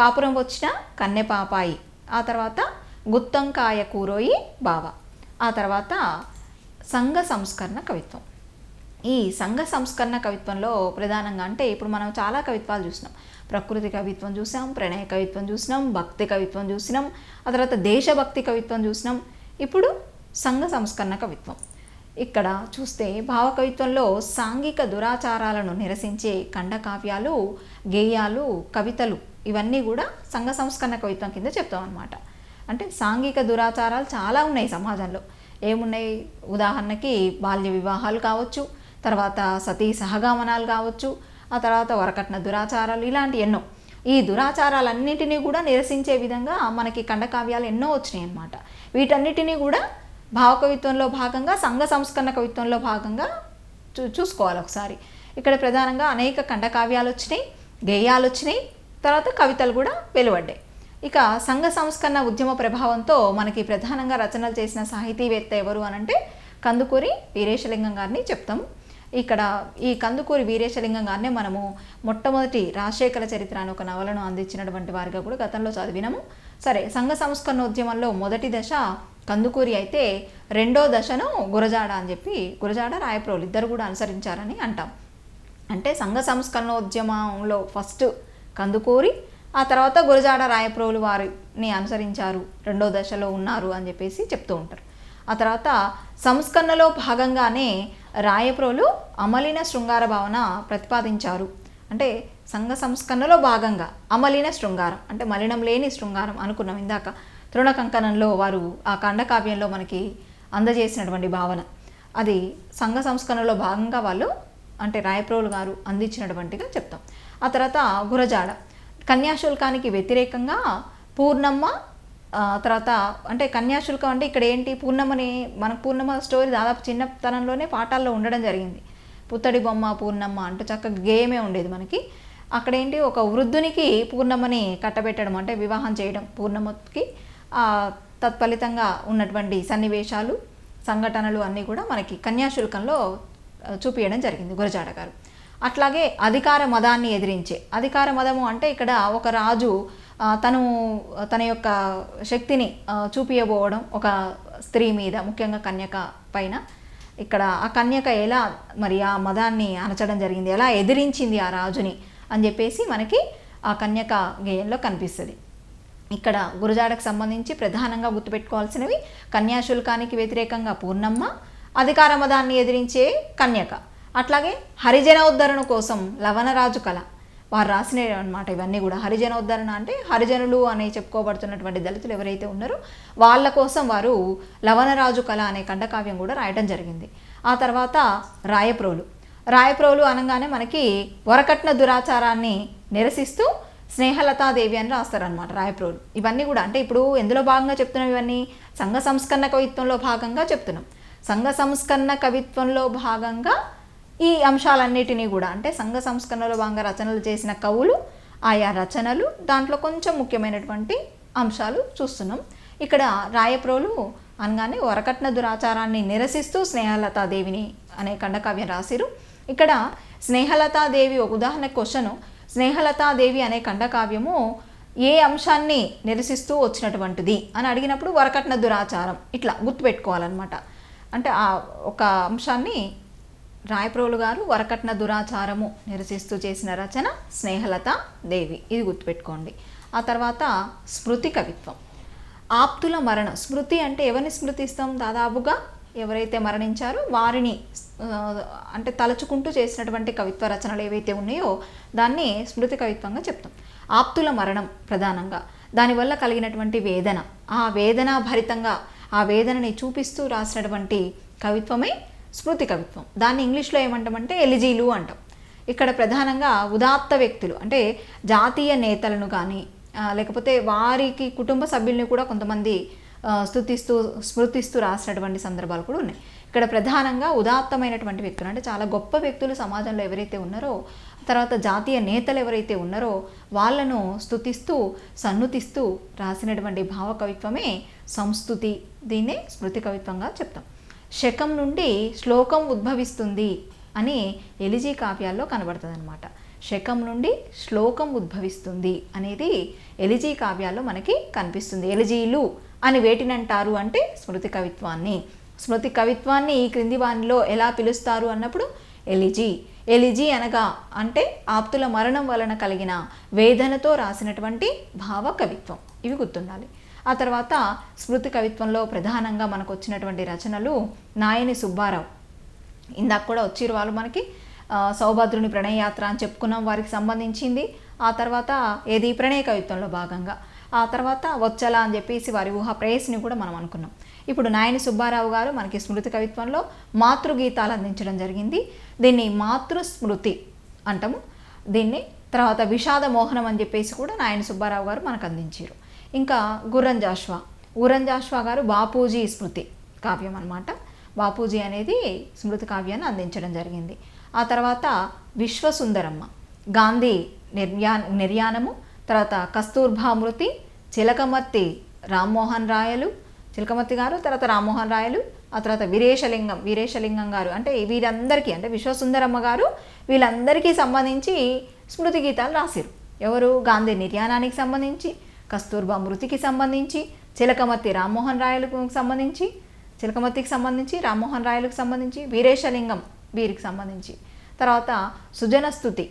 కాపురం వచ్చిన కన్నెపాపాయి, ఆ తర్వాత గుత్తొంకాయ కూరోయి బావ, ఆ తర్వాత సంఘ సంస్కరణ కవిత్వం. ఈ సంఘ సంస్కరణ కవిత్వంలో ప్రధానంగా అంటే ఇప్పుడు మనం చాలా కవిత్వాలు చూసినాం. ప్రకృతి కవిత్వం చూసాం, ప్రణయ కవిత్వం చూసినాం, భక్తి కవిత్వం చూసినాం, ఆ తర్వాత దేశభక్తి కవిత్వం చూసినాం. ఇప్పుడు సంఘ సంస్కరణ కవిత్వం. ఇక్కడ చూస్తే భావ కవిత్వంలో సాంఘిక దురాచారాలను నిరసించే ఖండకావ్యాలు, గేయాలు, కవితలు ఇవన్నీ కూడా సంఘ సంస్కరణ కవిత్వం కింద చెప్తాం అన్నమాట. అంటే సాంఘిక దురాచారాలు చాలా ఉన్నాయి సమాజంలో. ఏమున్నాయి? ఉదాహరణకి బాల్య వివాహాలు కావచ్చు, తర్వాత సతీ సహగమనాలు కావచ్చు, ఆ తర్వాత వరకట్న దురాచారాలు, ఇలాంటి ఎన్నో. ఈ దురాచారాలన్నింటినీ కూడా నిరసించే విధంగా మనకి ఖండకావ్యాలు ఎన్నో వచ్చినాయి అన్నమాట. వీటన్నిటినీ కూడా భావకవిత్వంలో భాగంగా, సంఘ సంస్కరణ కవిత్వంలో భాగంగా చూసుకోవాలి ఒకసారి. ఇక్కడ ప్రధానంగా అనేక ఖండకావ్యాలు వచ్చినాయి, గేయాలు వచ్చినాయి, తర్వాత కవితలు కూడా వెలువడ్డాయి. ఇక సంఘ సంస్కరణ ఉద్యమ ప్రభావంతో మనకి ప్రధానంగా రచనలు చేసిన సాహితీవేత్త ఎవరు అనంటే కందుకూరి వీరేశలింగం గారిని చెప్తాము. ఇక్కడ ఈ కందుకూరి వీరేశలింగం గారినే మనము మొట్టమొదటి రాజశేఖర చరిత్ర అనే ఒక నవలను అందించినటువంటి వారిగా కూడా గతంలో చదివినాము. సరే, సంఘ సంస్కరణ ఉద్యమంలో మొదటి దశ కందుకూరి అయితే రెండో దశను గురజాడ అని చెప్పి, గురజాడ రాయప్రోలు ఇద్దరు కూడా అనుసరించారని అంటాం. అంటే సంఘ సంస్కరణ ఉద్యమంలో ఫస్ట్ కందుకూరి, ఆ తర్వాత గురజాడ రాయప్రోలు వారిని అనుసరించారు, రెండో దశలో ఉన్నారు అని చెప్పేసి చెప్తూ ఉంటారు. ఆ తర్వాత సంస్కరణలో భాగంగానే రాయప్రోలు అమలిన శృంగార భావన ప్రతిపాదించారు. అంటే సంఘ సంస్కరణలో భాగంగా అమలిన శృంగారం అంటే మలినం లేని శృంగారం అనుకున్నాం ఇందాక. తృణకంకణంలో వారు ఆ ఖండకావ్యంలో మనకి అందజేసినటువంటి భావన, అది సంఘ సంస్కరణలో భాగంగా వాళ్ళు అంటే రాయప్రోలు గారు అందించినటువంటిగా చెప్తాం. ఆ తర్వాత గురజాడ కన్యాశుల్కానికి వ్యతిరేకంగా పూర్ణమ్మ, తర్వాత అంటే కన్యాశుల్కం అంటే ఇక్కడ ఏంటి, పూర్ణమ్మని మనకు పూర్ణమ్మ స్టోరీ దాదాపు చిన్నతనంలోనే పాఠాల్లో ఉండడం జరిగింది. పుత్తడి బొమ్మ పూర్ణమ్మ అంటూ చక్కగా గేయమే ఉండేది మనకి. అక్కడేంటి, ఒక వృద్ధునికి పూర్ణమ్మని కట్టబెట్టడం అంటే వివాహం చేయడం పూర్ణమ్మకి, తత్ఫలితంగా ఉన్నటువంటి సన్నివేశాలు, సంఘటనలు అన్నీ కూడా మనకి కన్యాశుల్కంలో చూపించడం జరిగింది గురజాడ గారు. అట్లాగే అధికార మదాన్ని ఎదిరించే, అధికార మదము అంటే ఇక్కడ ఒక రాజు తన యొక్క శక్తిని చూపించబోవడం ఒక స్త్రీ మీద, ముఖ్యంగా కన్యక పైన. ఇక్కడ ఆ కన్యక ఎలా మరి ఆ మదాన్ని అణచడం జరిగింది, ఎలా ఎదిరించింది ఆ రాజుని అని చెప్పేసి మనకి ఆ కన్యక గేయంలో కనిపిస్తుంది. ఇక్కడ గురజాడకు సంబంధించి ప్రధానంగా గుర్తుపెట్టుకోవాల్సినవి కన్యాశుల్కానికి వ్యతిరేకంగా పూర్ణమ్మ, అధికార మదాన్ని ఎదిరించే కన్యక, అట్లాగే హరిజనోద్ధరణ కోసం లవణరాజు కళ వారు రాసినవి అన్నమాట. ఇవన్నీ కూడా హరిజనోద్ధరణ అంటే హరిజనులు అనే చెప్పుకోబడుతున్నటువంటి దళితులు ఎవరైతే ఉన్నారో వాళ్ళ కోసం వారు లవణరాజు కళ అనే ఖండకావ్యం కూడా రాయడం జరిగింది. ఆ తర్వాత రాయప్రోలు అనగానే మనకి వరకట్న దురాచారాన్ని నిరసిస్తూ స్నేహలతాదేవి అని రాస్తారనమాట రాయప్రోలు. ఇవన్నీ కూడా అంటే ఇప్పుడు ఎందులో భాగంగా చెప్తున్నాం, ఇవన్నీ సంఘ సంస్కరణ కవిత్వంలో భాగంగా చెప్తున్నాం. సంఘ సంస్కరణ కవిత్వంలో భాగంగా ఈ అంశాలన్నిటినీ కూడా అంటే సంఘ సంస్కరణలో భాగంగా రచనలు చేసిన కవులు, ఆయా రచనలు, దాంట్లో కొంచెం ముఖ్యమైనటువంటి అంశాలు చూస్తున్నాం. ఇక్కడ రాయప్రోలు అనగానే వరకట్న దురాచారాన్ని నిరసిస్తూ స్నేహలతాదేవిని అనే ఖండకావ్యం రాసిరు. ఇక్కడ స్నేహలతాదేవి ఒక ఉదాహరణ క్వశ్చను, స్నేహలతాదేవి అనే ఖండకావ్యము ఏ అంశాన్ని నిరసిస్తూ వచ్చినటువంటిది అని అడిగినప్పుడు వరకట్న దురాచారం ఇట్లా గుర్తుపెట్టుకోవాలన్నమాట. అంటే ఆ ఒక అంశాన్ని రాయప్రోలు గారు వరకట్న దురాచారము నిరసిస్తూ చేసిన రచన స్నేహలతాదేవి, ఇది గుర్తుపెట్టుకోండి. ఆ తర్వాత స్మృతి కవిత్వం. ఆప్తుల మరణం. స్మృతి అంటే ఎవరిని స్మృతిస్తాం? దాదాపుగా ఎవరైతే మరణించారో వారిని అంటే తలుచుకుంటూ చేసినటువంటి కవిత్వ రచనలు ఏవైతే ఉన్నాయో దాన్ని స్మృతి కవిత్వంగా చెప్తాం. ఆప్తుల మరణం ప్రధానంగా, దానివల్ల కలిగినటువంటి వేదన, ఆ వేదన భరితంగా ఆ వేదనని చూపిస్తూ రాసినటువంటి కవిత్వమే స్మృతి కవిత్వం. దాన్ని ఇంగ్లీష్లో ఏమంటామంటే ఎలిజీలు అంటాం. ఇక్కడ ప్రధానంగా ఉదాత్త వ్యక్తులు అంటే జాతీయ నేతలను కానీ లేకపోతే వారికి కుటుంబ సభ్యుల్ని కూడా కొంతమంది స్మృతిస్తూ రాసినటువంటి సందర్భాలు కూడా ఉన్నాయి. ఇక్కడ ప్రధానంగా ఉదాత్తమైనటువంటి వ్యక్తులు అంటే చాలా గొప్ప వ్యక్తులు సమాజంలో ఎవరైతే ఉన్నారో, తర్వాత జాతీయ నేతలు ఎవరైతే ఉన్నారో వాళ్ళను స్తుతిస్తూ సన్నుతిస్తూ రాసినటువంటి భావ కవిత్వమే సంస్తుతి. దీన్నే స్మృతి కవిత్వంగా చెప్తాం. శకం నుండి శ్లోకం ఉద్భవిస్తుంది అని ఎలిజీ కావ్యాల్లో కనబడుతుంది అనమాట. శకం నుండి శ్లోకం ఉద్భవిస్తుంది అనేది ఎలిజీ కావ్యాల్లో మనకి కనిపిస్తుంది. ఎలిజీలు అని వేటినంటారు అంటే స్మృతి కవిత్వాన్ని. స్మృతి కవిత్వాన్ని ఈ క్రింది వానిలో ఎలా పిలుస్తారు అన్నప్పుడు ఎలిజీ. ఎలిజీ అనగా అంటే ఆప్తుల మరణం వలన కలిగిన వేదనతో రాసినటువంటి భావ కవిత్వం. ఇవి గుర్తుండాలి. ఆ తర్వాత స్మృతి కవిత్వంలో ప్రధానంగా మనకు వచ్చినటువంటి రచనలు నాయని సుబ్బారావు, ఇందాక కూడా వచ్చిరు వాళ్ళు మనకి సౌభద్రుని ప్రణయయాత్ర అని చెప్పుకున్నాం, వారికి సంబంధించింది. ఆ తర్వాత ఏది ప్రణయ కవిత్వంలో భాగంగా, ఆ తర్వాత వచ్చల అని చెప్పేసి వారి ఊహా ప్రేయస్ని కూడా మనం అనుకున్నాం. ఇప్పుడు నాయని సుబ్బారావు గారు మనకి స్మృతి కవిత్వంలో మాతృగీతాలు అందించడం జరిగింది. దీన్ని మాతృస్మృతి అంటాము. దీన్ని తర్వాత విషాద మోహనం అని చెప్పేసి కూడా నాయని సుబ్బారావు గారు మనకు అందించారు. ఇంకా గుర్రంజాష్వా గారు బాపూజీ స్మృతి కావ్యం అన్నమాట. బాపూజీ అనేది స్మృతి కావ్యాన్ని అందించడం జరిగింది. ఆ తర్వాత విశ్వసుందరమ్మ, గాంధీ నిర్యాణము, తర్వాత కస్తూర్భామృతి, చిలకమర్తి రామ్మోహన్ రాయలు, చిలకమర్తి గారు, తర్వాత రామ్మోహన్ రాయలు, ఆ తర్వాత వీరేశలింగం గారు. అంటే వీరందరికీ అంటే విశ్వసుందరమ్మ గారు వీళ్ళందరికీ సంబంధించి స్మృతి గీతాలు రాసిరు. ఎవరు? గాంధీ నిర్యాణానికి సంబంధించి, కస్తూర్బా మృతికి సంబంధించి, చిలకమర్తి రామ్మోహన్ రాయలకు సంబంధించి, చిలకమర్తికి సంబంధించి, రామ్మోహన్ రాయలకు సంబంధించి, వీరేశలింగం వీరికి సంబంధించి, తర్వాత సుజనస్తుతి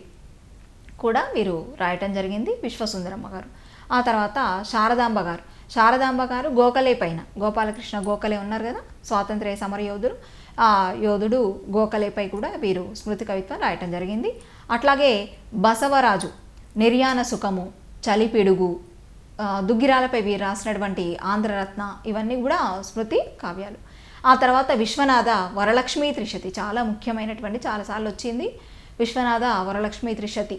కూడా వీరు రాయటం జరిగింది విశ్వసుందరమ్మ గారు. ఆ తర్వాత శారదాంబ గారు గోఖలే పైన, గోపాలకృష్ణ గోఖలే ఉన్నారు కదా స్వాతంత్ర్య సమర యోధుడు, ఆ యోధుడు గోఖలేపై కూడా వీరు స్మృతి కవిత్వం రాయటం జరిగింది. అట్లాగే బసవరాజు నిర్యాణ సుఖము, చలిపిడుగు, దుగ్గిరాలపై వీరు రాసినటువంటి ఆంధ్రరత్న ఇవన్నీ కూడా స్మృతి కావ్యాలు. ఆ తర్వాత విశ్వనాథ వరలక్ష్మీ త్రిశతి, చాలా ముఖ్యమైనటువంటి, చాలాసార్లు వచ్చింది విశ్వనాథ వరలక్ష్మీ త్రిశతి.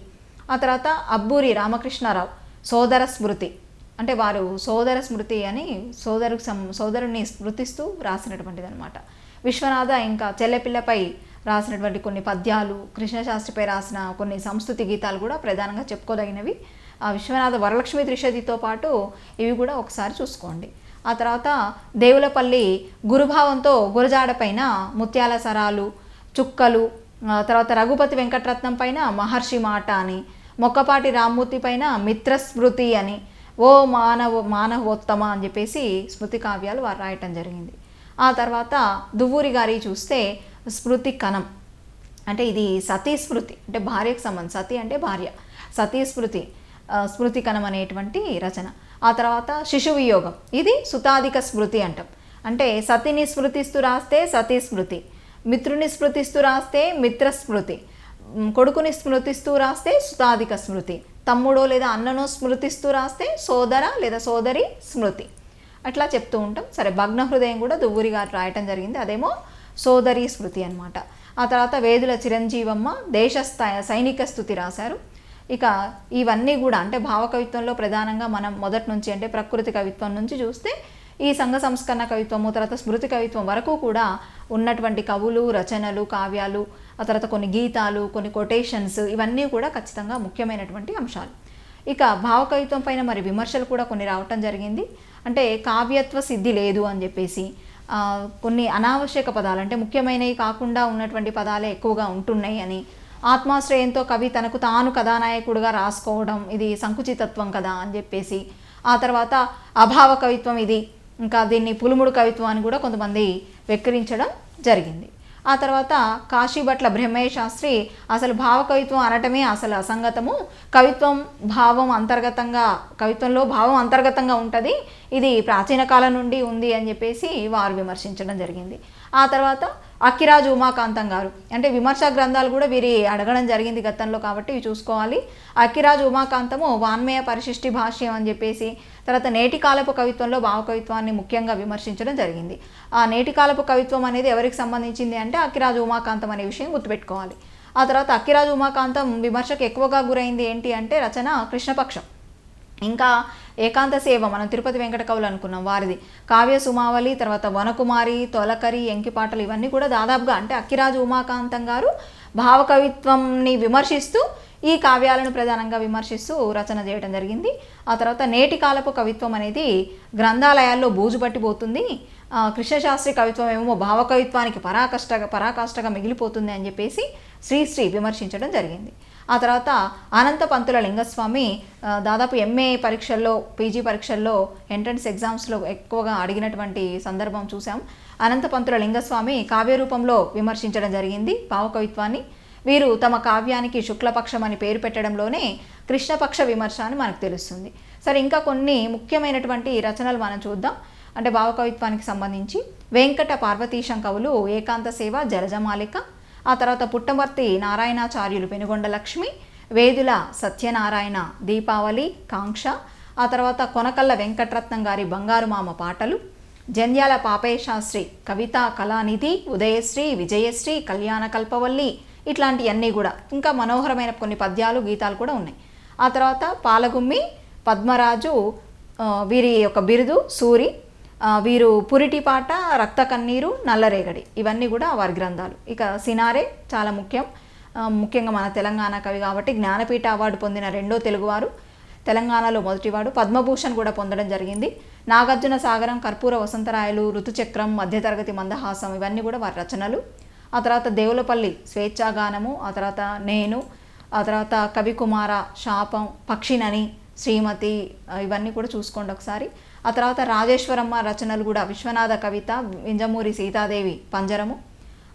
ఆ తర్వాత అబ్బూరి రామకృష్ణారావు సోదర స్మృతి, అంటే వారు సోదర స్మృతి అని సోదరుని స్మృతిస్తూ రాసినటువంటిది అనమాట. విశ్వనాథ ఇంకా చెల్లెపిల్లపై రాసినటువంటి కొన్ని పద్యాలు, కృష్ణశాస్త్రిపై రాసిన కొన్ని సంస్కృతి గీతాలు కూడా ప్రధానంగా చెప్పుకోదగినవి. ఆ విశ్వనాథ వరలక్ష్మి త్రిశతితో పాటు ఇవి కూడా ఒకసారి చూసుకోండి. ఆ తర్వాత దేవులపల్లి గురుభావంతో గురజాడ పైన ముత్యాల సరాలు, చుక్కలు, తర్వాత రఘుపతి వెంకటరత్నం పైన మహర్షి మాట అని, మొక్కపాటి రామ్మూర్తి పైన మిత్రస్మృతి అని, ఓ మానవోత్తమ అని చెప్పేసి స్మృతి కావ్యాలు వారు రాయటం జరిగింది. ఆ తర్వాత దువ్వూరి గారి చూస్తే స్మృతి కణం, అంటే ఇది సతీ స్మృతి, అంటే భార్యకు సంబంధం, సతీ అంటే భార్య, సతీ స్మృతి, స్మృతి కణం అనేటువంటి రచన. ఆ తర్వాత శిశువు యోగం, ఇది సుతాధిక స్మృతి అంటాం. అంటే సతిని స్మృతిస్తూ రాస్తే సతీ స్మృతి, మిత్రుని స్మృతిస్తూ రాస్తే మిత్రస్మృతి, కొడుకుని స్మృతిస్తూ రాస్తే సుతాధిక స్మృతి, తమ్ముడో లేదా అన్ననో స్మృతిస్తూ రాస్తే సోదర లేదా సోదరి స్మృతి, అట్లా చెప్తూ ఉంటాం. సరే, భగ్న హృదయం కూడా దువ్వూరి గారు రాయటం జరిగింది, అదేమో సోదరి స్మృతి అనమాట. ఆ తర్వాత వేదుల చిరంజీవమ్మ సైనిక స్తుతి రాశారు. ఇక ఇవన్నీ కూడా అంటే భావ కవిత్వంలో ప్రధానంగా మనం మొదటి నుంచి అంటే ప్రకృతి కవిత్వం నుంచి చూస్తే ఈ సంఘ సంస్కరణ కవిత్వము, తర్వాత స్మృతి కవిత్వం వరకు కూడా ఉన్నటువంటి కవులు, రచనలు, కావ్యాలు, ఆ తర్వాత కొన్ని గీతాలు, కొన్ని కొటేషన్స్, ఇవన్నీ కూడా ఖచ్చితంగా ముఖ్యమైనటువంటి అంశాలు. ఇక భావ కవిత్వం పైన మరి విమర్శలు కూడా కొన్ని రావటం జరిగింది. అంటే కావ్యత్వ సిద్ధి లేదు అని చెప్పేసి, కొన్ని అనావశ్యక పదాలు అంటే ముఖ్యమైనవి కాకుండా ఉన్నటువంటి పదాలే ఎక్కువగా ఉంటున్నాయి అని, ఆత్మాశ్రయంతో కవి తనకు తాను కథానాయకుడిగా రాసుకోవడం ఇది సంకుచితత్వం కదా అని చెప్పేసి, ఆ తర్వాత అభావ కవిత్వం ఇది, ఇంకా దీన్ని పులుముడు కవిత్వం అని కూడా కొంతమంది వెక్కిరించడం జరిగింది. ఆ తర్వాత కాశీభట్ల బ్రహ్మయ్య శాస్త్రి అసలు భావ కవిత్వం అనటమే అసలు అసంగతము, కవిత్వంలో భావం అంతర్గతంగా ఉంటుంది, ఇది ప్రాచీన కాలం నుండి ఉంది అని చెప్పేసి వారు విమర్శించడం జరిగింది. ఆ తర్వాత అక్కిరాజు ఉమాకాంతం గారు, అంటే విమర్శా గ్రంథాలు కూడా వీరి అడగడం జరిగింది గతంలో కాబట్టి ఇవి చూసుకోవాలి. అక్కిరాజు ఉమాకాంతము వాన్మయ పరిశిష్టి భాష్యం అని చెప్పేసి, తర్వాత నేటి కాలపు కవిత్వంలో భావ కవిత్వాన్ని ముఖ్యంగా విమర్శించడం జరిగింది. ఆ నేటి కాలపు కవిత్వం అనేది ఎవరికి సంబంధించింది అంటే అక్కిరాజు ఉమాకాంతం అనే విషయం గుర్తుపెట్టుకోవాలి. ఆ తర్వాత అక్కిరాజు ఉమాకాంతం విమర్శకు ఎక్కువగా గురైంది ఏంటి అంటే రచన కృష్ణపక్షం, ఇంకా ఏకాంత సేవ మనం తిరుపతి వెంకట కవులు అనుకున్నాం వారిది, కావ్య సుమావళి, తర్వాత వనకుమారి, తొలకరి, ఎంకిపాటలు, ఇవన్నీ కూడా దాదాపుగా అంటే అక్కిరాజు ఉమాకాంతం గారు భావ కవిత్వంని విమర్శిస్తూ ఈ కావ్యాలను ప్రధానంగా విమర్శిస్తూ రచన చేయడం జరిగింది. ఆ తర్వాత నేటి కాలపు కవిత్వం అనేది గ్రంథాలయాల్లో బూజు పట్టిపోతుంది, కృష్ణశాస్త్రి కవిత్వం ఏమో భావ కవిత్వానికి పరాకాష్ఠగా మిగిలిపోతుంది అని చెప్పేసి శ్రీశ్రీ విమర్శించడం జరిగింది. ఆ తర్వాత అనంత పంతుల లింగస్వామి దాదాపు ఎంఏ పరీక్షల్లో, పీజీ పరీక్షల్లో, ఎంట్రన్స్ ఎగ్జామ్స్లో ఎక్కువగా అడిగినటువంటి సందర్భం చూసాం. అనంత పంతుల లింగస్వామి కావ్య రూపంలో విమర్శించడం జరిగింది భావకవిత్వాన్ని. వీరు తమ కావ్యానికి శుక్లపక్షం అని పేరు పెట్టడంలోనే కృష్ణపక్ష విమర్శ అని మనకు తెలుస్తుంది. సరే, ఇంకా కొన్ని ముఖ్యమైనటువంటి రచనలు మనం చూద్దాం. అంటే భావకవిత్వానికి సంబంధించి వెంకట పార్వతీశం కవులు ఏకాంత సేవ, జలజమాలిక, ఆ తర్వాత పుట్టమర్తి నారాయణాచార్యులు పెనుగొండ లక్ష్మి, వేదుల సత్యనారాయణ దీపావళి, కాంక్ష, ఆ తర్వాత కొనకళ్ళ వెంకటరత్నం గారి బంగారు మామ పాటలు, జంధ్యాల పాపయ్య శాస్త్రి కవితా కళానిధి, ఉదయశ్రీ, విజయశ్రీ, కళ్యాణ కల్పవల్లి, ఇట్లాంటివన్నీ కూడా, ఇంకా మనోహరమైన కొన్ని పద్యాలు, గీతాలు కూడా ఉన్నాయి. ఆ తర్వాత పాలగుమ్మి పద్మరాజు, వీరి యొక్క బిరుదు సూరి, వీరు పురిటిపాట, రక్త కన్నీరు, నల్లరేగడి, ఇవన్నీ కూడా వారి గ్రంథాలు. ఇక సినారే చాలా ముఖ్యంగా మన తెలంగాణ కవి కాబట్టి జ్ఞానపీఠ అవార్డు పొందిన రెండో తెలుగువారు, తెలంగాణలో మొదటివాడు, పద్మభూషణ్ కూడా పొందడం జరిగింది. నాగార్జున సాగరం, కర్పూర వసంతరాయలు, ఋతుచక్రం, మధ్యతరగతి మందహాసం, ఇవన్నీ కూడా వారి రచనలు. ఆ తర్వాత దేవులపల్లి స్వేచ్ఛాగానము, ఆ తర్వాత నేను, ఆ తర్వాత కవికుమార, శాపం, పక్షినని, శ్రీమతి, ఇవన్నీ కూడా చూసుకోండి ఒకసారి. ఆ తర్వాత రాజేశ్వరమ్మ రచనలు కూడా విశ్వనాథ కవిత, వింజమూరి సీతాదేవి పంజరము.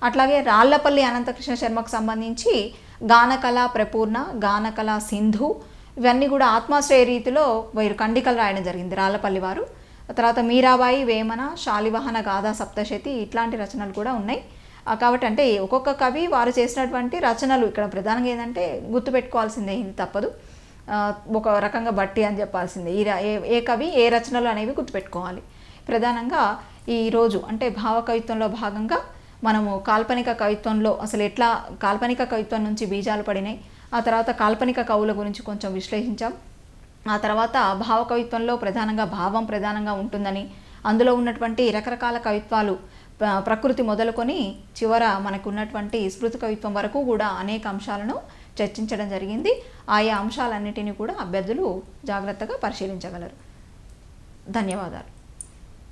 అట్లాగే రాళ్లపల్లి అనంతకృష్ణ శర్మకు సంబంధించి గానకళ ప్రపూర్ణ, గానకళ సింధు, ఇవన్నీ కూడా ఆత్మాశ్రయ రీతిలో వీరు ఖండికలు రాయడం జరిగింది రాళ్లపల్లి వారు. తర్వాత మీరాబాయి, వేమన, శాలివాహన గాథా సప్తశతి, ఇట్లాంటి రచనలు కూడా ఉన్నాయి. కాబట్టి అంటే ఒక్కొక్క కవి వారు చేసినటువంటి రచనలు ఇక్కడ ప్రధానంగా ఏంటంటే గుర్తుపెట్టుకోవాల్సిందే, ఇది తప్పదు, ఒక రకంగా బట్టి అని చెప్పాల్సిందే. ఏ కవి ఏ రచనలు అనేవి గుర్తుపెట్టుకోవాలి. ప్రధానంగా ఈరోజు అంటే భావ కవిత్వంలో భాగంగా మనము కాల్పనిక కవిత్వంలో అసలు ఎట్లా కాల్పనిక కవిత్వం నుంచి బీజాలు పడినాయి, ఆ తర్వాత కాల్పనిక కవుల గురించి కొంచెం విశ్లేషించాం. ఆ తర్వాత భావ కవిత్వంలో ప్రధానంగా భావం ప్రధానంగా ఉంటుందని, అందులో ఉన్నటువంటి రకరకాల కవిత్వాలు ప్రకృతి మొదలుకొని చివర మనకు ఉన్నటువంటి స్మృతి కవిత్వం వరకు కూడా అనేక అంశాలను చర్చించడం జరిగింది. ఆయా అంశాలన్నిటినీ కూడా అభ్యర్థులు జాగ్రత్తగా పరిశీలించగలరు. ధన్యవాదాలు.